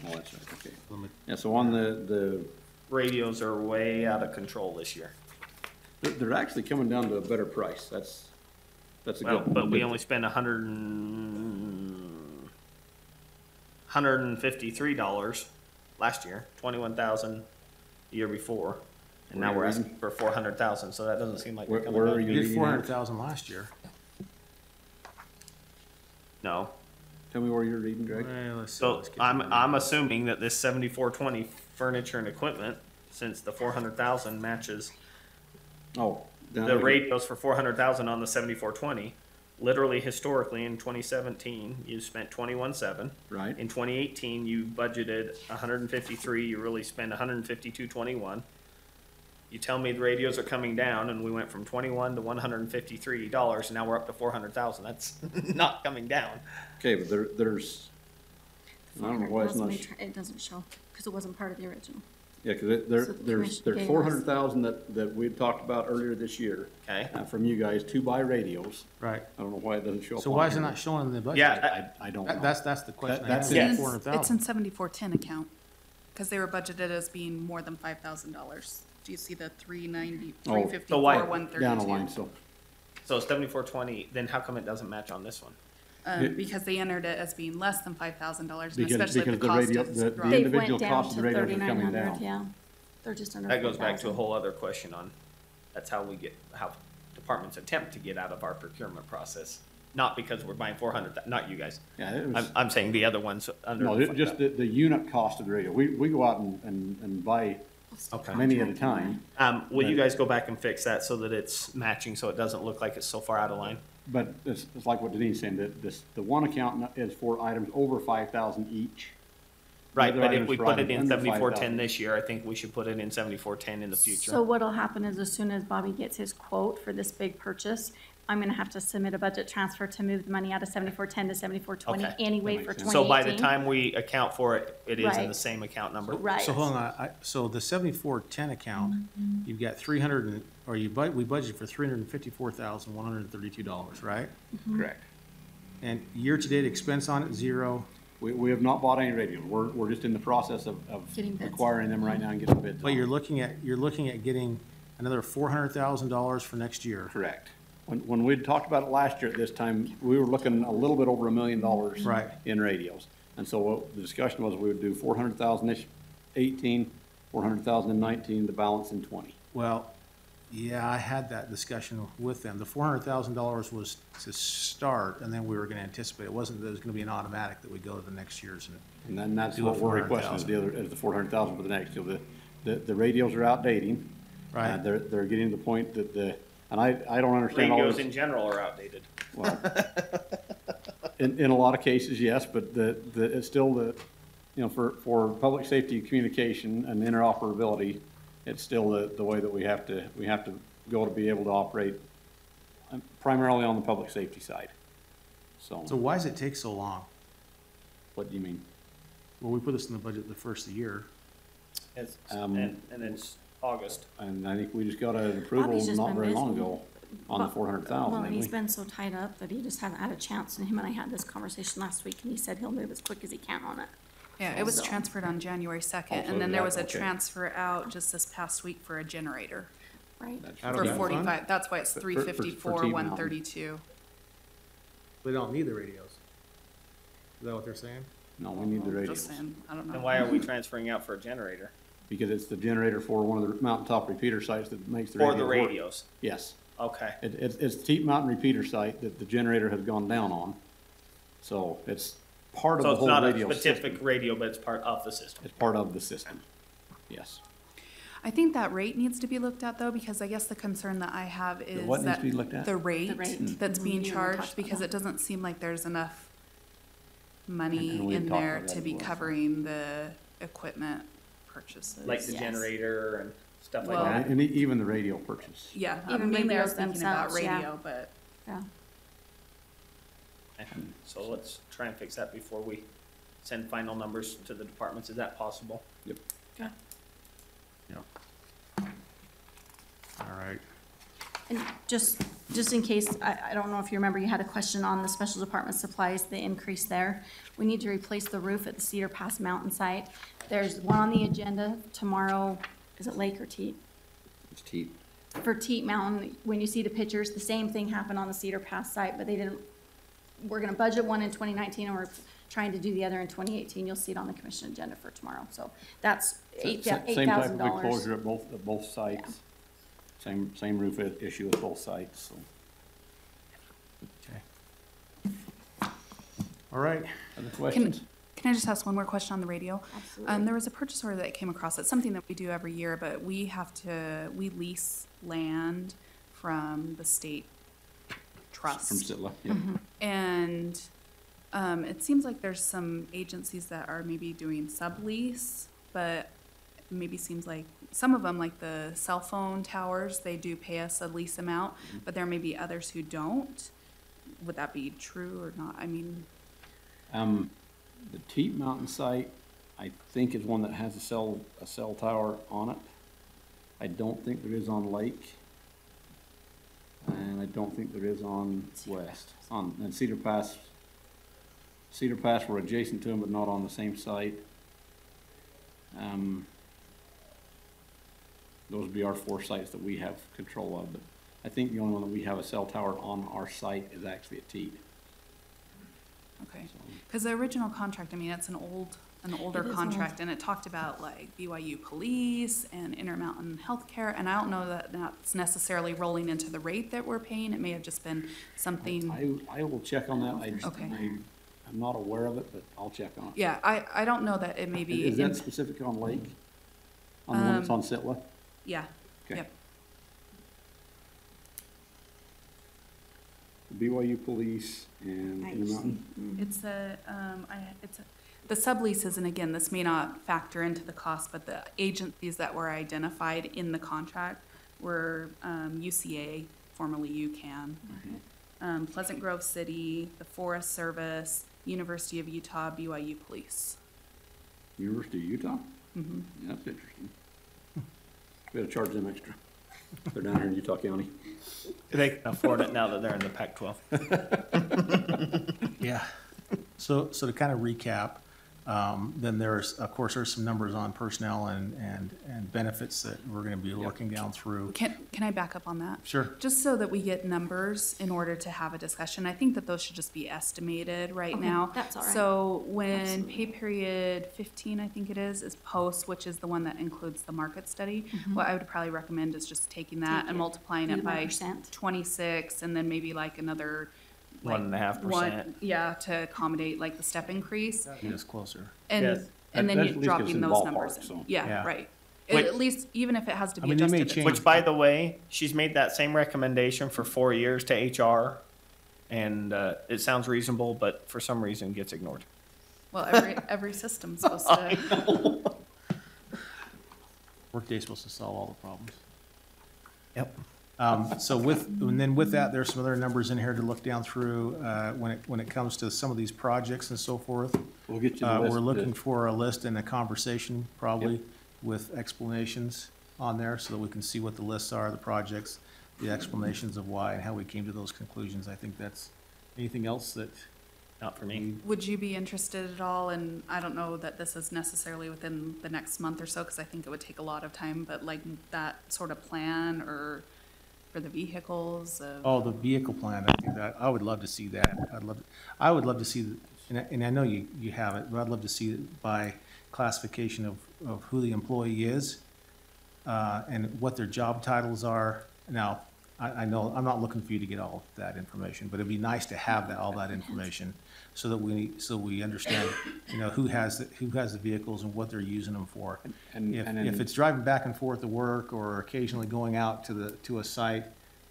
oh, that's right, okay. Limit- Yeah, so on the, Radios are way out of control this year. they're actually coming down to a better price, that's a Well, good. but we only spent $153 last year, 21,000 the year before, and now Where we're you asking for 400,000. So that doesn't seem like we're Where- coming where down. are you You did reading that? 400,000 last year. No. Tell me where you're reading, Greg. Well, let's see, So let's get to I'm the- assuming that this 7420 furniture and equipment, since the 400,000 matches Oh. down the there. radios for 400,000 on the 7420, literally historically in 2017 you spent 21.7. Right. In 2018 you budgeted 153. You really spent 152.21. You tell me the radios are coming down, and we went from 21 to $153. And now we're up to 400,000. That's not coming down. Okay, but there's, I don't know why it's not, It doesn't show, because it wasn't part of the original. yeah, because So the there's commission gave us- 400,000 that we talked about earlier this year. Okay. From you guys to buy radios. Right. I don't know why it doesn't show up. So on why is it here. not showing in the budget? Yeah, I don't know. That's the question. I That's have, it. It's 400,000. in 7410 account, because they were budgeted as being more than $5,000. Do you see the 390, Oh. 354, So why- 132? Down the line, so. So 7420. Then how come it doesn't match on this one? Because they entered it as being less than $5,000, and Because especially if the the cost radio- is the dropped. They've individual went down cost of to the radios are coming 3,900, down. yeah. They're just under That goes back to a 4,000. whole other question on, that's how departments attempt to get out of our procurement process. Not because we're buying 400, not you guys. Yeah, it was, I'm saying the other ones under. no, just the unit cost of the radio. We go out and buy Okay. many at a time, Will you guys go back and fix that so that it's matching, so it doesn't look like it's so far out of line? but it's like what Denise's saying, that the one account is for items over 5,000 each. Right, other but if items we for put it items in under 7410 5,000. this year, I think we should put it in 7410 in the future. So what'll happen is as soon as Bobby gets his quote for this big purchase, I'm gonna have to submit a budget transfer to move the money out of 7410 to 7420 Okay. anyway That for makes sense. 2018. So by the time we account for it, it is in Right. the same account number? Right. So hold on, so the 7410 account, you've got 300, we budgeted for $354,132, right? Correct. And year-to-date expense on it, zero, We have not bought any radios. We're just in the process of Getting bids. acquiring them right now and getting bids but on you're them. looking at getting another $400,000 for next year. Correct. When we talked about it last year at this time, we were looking a little bit over $1 million. Right. In radios. And so what the discussion was, we would do 400,000 this 18, 400,000 in 19, the balance in 20. Well, yeah, I had that discussion with them. The $400,000 was to start, and then we were gonna anticipate, it wasn't that it was gonna be an automatic that we go to the next year's. And then that's Do what it we're 400,000. requesting is the 400,000 for the next year. The radios are outdating. Right. They're getting to the point that and I don't understand all Radios this. in general are outdated. Well, in a lot of cases, yes, but it's still for public safety communication and interoperability, it's still the way that we have to go to be able to operate primarily on the public safety side. So So, why does it take so long? what do you mean? Well, we put this in the budget the first of the year. And it's August. And I think we just got an approval Bobby's just not been very long busy. ago on the Well, 400,000, Well, didn't he's we? been so tied up that he just hasn't had a chance, and him and I had this conversation last week, and he said he'll move as quick as he can on it. Yeah, it was So- transferred on January 2nd, Oh, so and then there that- was a okay. transfer out just this past week for a generator Right. Out of for that fund? 45, that's why it's For 354, T-Mountain. 132. We don't need the radios. Is that what they're saying? No, we need the Just radios. saying, I don't And know. why are we transferring out for a generator? Because it's the generator for one of the mountaintop repeater sites that makes the For radios the work. radios? Yes. Okay. It's the Teep Mountain repeater site that the generator has gone down on. So it's part of So the it's whole not a radio specific system. radio, but it's part of the system. It's part of the system. Yes. I think that rate needs to be looked at though, because I guess the concern that I have is what needs that to be looked at? the rate rate. that's being Mhm. Yeah, we talked charged, about because that. it doesn't seem like there's enough And money we had in talked there about that to as be well. covering the equipment purchases. Like the Yes. generator and stuff like Well, that. And even the radio purchase. Yeah, Even mainly I radios was thinking about themselves, yeah. radio, but Yeah. Okay. So let's try and fix that before we send final numbers to the departments. Is that possible? Yep. Yeah. All right. And just in case, I don't know if you remember, you had a question on the special department supplies, the increase there. We need to replace the roof at the Cedar Pass Mountain site. There's one on the agenda tomorrow, is it Lake or Teet? It's Teep. For Teet Mountain, when you see the pictures, the same thing happened on the Cedar Pass site, but they didn't, we're gonna budget one in 2019, and we're trying to do the other in 2018. You'll see it on the commission agenda for tomorrow. So that's Same type of big $8,000. closure at both sites. Same roof issue at both sites, so. Okay. All right. Other questions? Can I just ask one more question on the radio? Absolutely. There was a purchase order that came across. It's something that we do every year, but we lease land from the state trust. From Sitla, yeah. And it seems like there's some agencies that are maybe doing sublease, but maybe seems like some of them, like the cell phone towers, they do pay us a lease amount, but there may be others who don't. Would that be true or not? I mean, The Teep Mountain site, I think is one that has a cell tower on it. I don't think there is on Lake. And I don't think there is on West. And Cedar Pass, we're adjacent to them, but not on the same site. Those would be our 4 sites that we have control of, but I think the only one that we have a cell tower on our site is actually at Teep. okay. Because the original contract, I mean, it's an older It is contract, and it talked about like BYU Police and Intermountain Healthcare, and I don't know that that's necessarily rolling into the rate that we're paying. It may have just been something, I will check on that. Okay. I'm not aware of it, but I'll check on it. yeah, I don't know that it may be. Is that specific on Lake? On the one that's on Sitla? Yeah, Okay. yep. BYU Police and Intermountain? It's the subleases, and again, this may not factor into the cost, but the agencies that were identified in the contract were UCA, formerly UCAN, Pleasant Grove City, the Forest Service, University of Utah, BYU Police. University of Utah? Yeah, that's interesting. We gotta charge them extra. They're down here in Utah County. They can afford it now that they're in the Pac-12. Yeah. So to kind of recap, then of course, there's some numbers on personnel and benefits that we're going to be looking down through. Can I back up on that? Sure. Just so that we get numbers in order to have a discussion. I think that those should just be estimated right Okay, now. that's all right. So when Absolutely. pay period 15, I think it is post, which is the one that includes the market study, what I would probably recommend is just taking that Take and it, multiplying do it the by 1%. 26, and then maybe like another. like, 1.5%. Yeah, to accommodate like the step increase. Get us closer. And, Yes. and then That you're at least gives dropping them those ballpark, numbers in. so. Yeah, Yeah. right. Wait. At least, even if it has to be I mean, they may adjusted. change. Which, by the way, she's made that same recommendation for 4 years to HR, and it sounds reasonable, but for some reason gets ignored. Well, every system's supposed to. Workday's supposed to solve all the problems. Yep. And then with that, there's some other numbers in here to look down through, when it comes to some of these projects and so forth. We'll get you the list. We're looking for a list and a conversation, probably, with explanations on there, so that we can see what the lists are, the projects, the explanations of why and how we came to those conclusions. I think that's, anything else that Not for me. Would you be interested at all? And I don't know that this is necessarily within the next month or so, because I think it would take a lot of time, but like that sort of plan or for the vehicles of. Oh, the vehicle plan, I think that, I would love to see that. I would love to see, and I know you have it, but I'd love to see it by classification of who the employee is, and what their job titles are. Now, I know, I'm not looking for you to get all that information, but it'd be nice to have all that information, so that we understand, who has the vehicles and what they're using them for. If it's driving back and forth to work or occasionally going out to a site,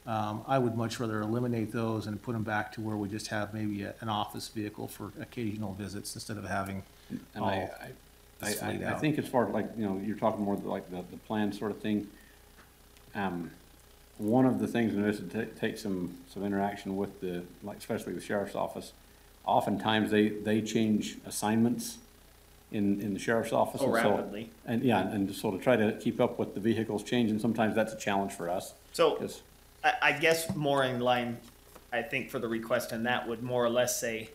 I would much rather eliminate those and put them back to where we just have maybe an office vehicle for occasional visits instead of having And all this fleet I out. think as far as like, you're talking more like the plan sort of thing. One of the things, and this would take some interaction with especially the sheriff's office. Oftentimes they change assignments in the sheriff's office. Oh, and so- rapidly. And so to try to keep up with the vehicles changing, sometimes that's a challenge for us. So 'cause- I guess more in line, I think for the request, and that would more or less say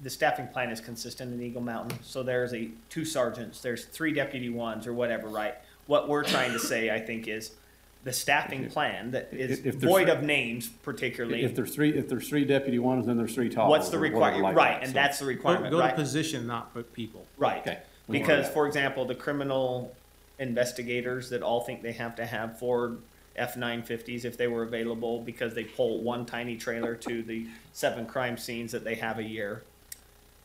the staffing plan is consistent in Eagle Mountain. So there's 2 sergeants, there's 3 deputy ones or whatever, right? What we're trying to say, I think, is the staffing plan that is If there's void three- of names particularly. If there's 3 deputy ones, then there's 3 tops. What's the or whatever requirement? like Right, that, and so- that's the requirement, Go to right? position, not put people. Right. Okay. Because, for example, the criminal investigators that all think they have to have 4 F-950s if they were available because they pull one tiny trailer to the 7 crime scenes that they have a year.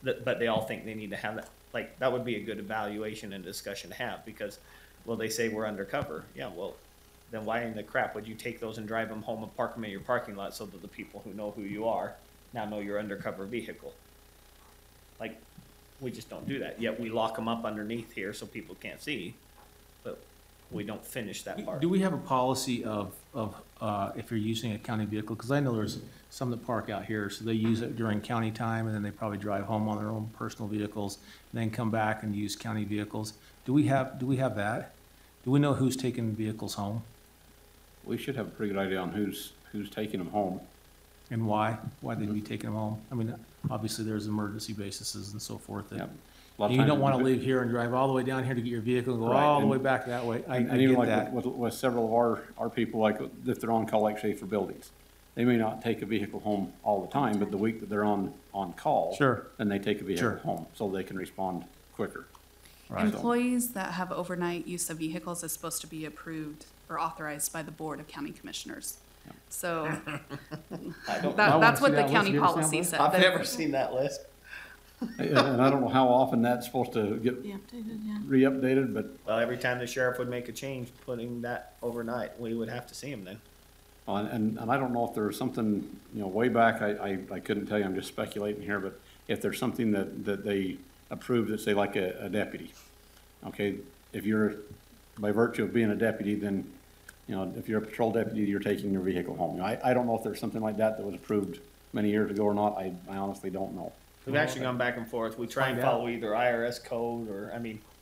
but they all think they need to have that. Like, that would be a good evaluation and discussion to have, because, well, they say we're undercover. Yeah, well, then why in the crap would you take those and drive them home and park them in your parking lot so that the people who know who you are now know your undercover vehicle? Like, we just don't do that. Yet we lock them up underneath here so people can't see, but we don't finish that part. Do we have a policy of, if you're using a county vehicle? Because I know there's some that park out here, so they use it during county time, and then they probably drive home on their own personal vehicles, and then come back and use county vehicles. Do we have that? Do we know who's taking vehicles home, We should have a pretty good idea on who's taking them home. and why? Why they'd be taking them home? I mean, obviously, there's emergency bases and so forth. Yep. That A lot of you times don't want to it- leave here and drive all the way down here to get your vehicle and go Right, all the and- way back that way. I And even get like that. with several of our people, like if they're on call, like say for buildings, they may not take a vehicle home all the time, but the week that they're on call. Sure. Then they take a vehicle Sure. home, so they can respond quicker. Right. Employees that have overnight use of vehicles is supposed to be approved or authorized by the Board of County Commissioners. So I don't, that's what the see that list. county You ever seen that policy list? said. I've that- never seen that list. And I don't know how often that's supposed to get Be updated, yeah. re-updated, but, Well, every time the sheriff would make a change, putting that overnight, we would have to see him then. and I don't know if there's something, way back, I couldn't tell you, I'm just speculating here, but if there's something that they approved that say like a deputy. Okay, if you're, by virtue of being a deputy, then, if you're a patrol deputy, you're taking your vehicle home. I don't know if there's something like that was approved many years ago or not. I honestly don't know. We've actually gone back and forth. We try and Find out. follow either IRS code or,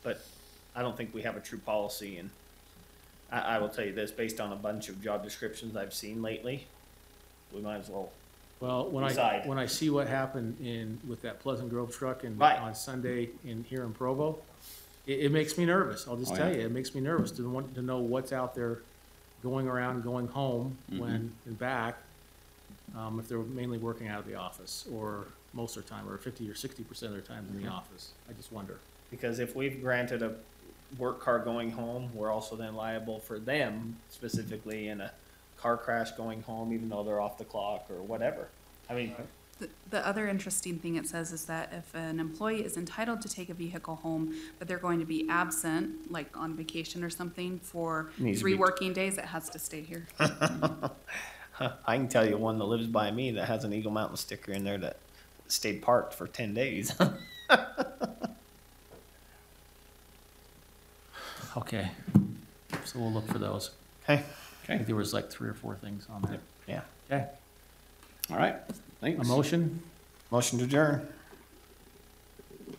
but I don't think we have a true policy. And I will tell you this, based on a bunch of job descriptions I've seen lately, we might as well. Well, Decide. when I see what happened with that Pleasant Grove truck Right. on Sunday here in Provo, it makes me nervous. I'll just Oh, tell yeah. you, it makes me nervous to want to know what's out there going around, going home and back. If they're mainly working out of the office or most of their time, or 50 or 60% of their time in the office. I just wonder. Because if we've granted a work car going home, we're also then liable for them specifically in a car crash going home, even though they're off the clock or whatever. The other interesting thing it says is that if an employee is entitled to take a vehicle home, but they're going to be absent, like on vacation or something, for Needs to 3 be- working days, it has to stay here. I can tell you one that lives by me that has an Eagle Mountain sticker in there that stayed parked for 10 days. Okay, so we'll look for those. Okay. I think there was like 3 or 4 things on there. Yeah. Okay, All right, a thanks. motion? Motion to adjourn.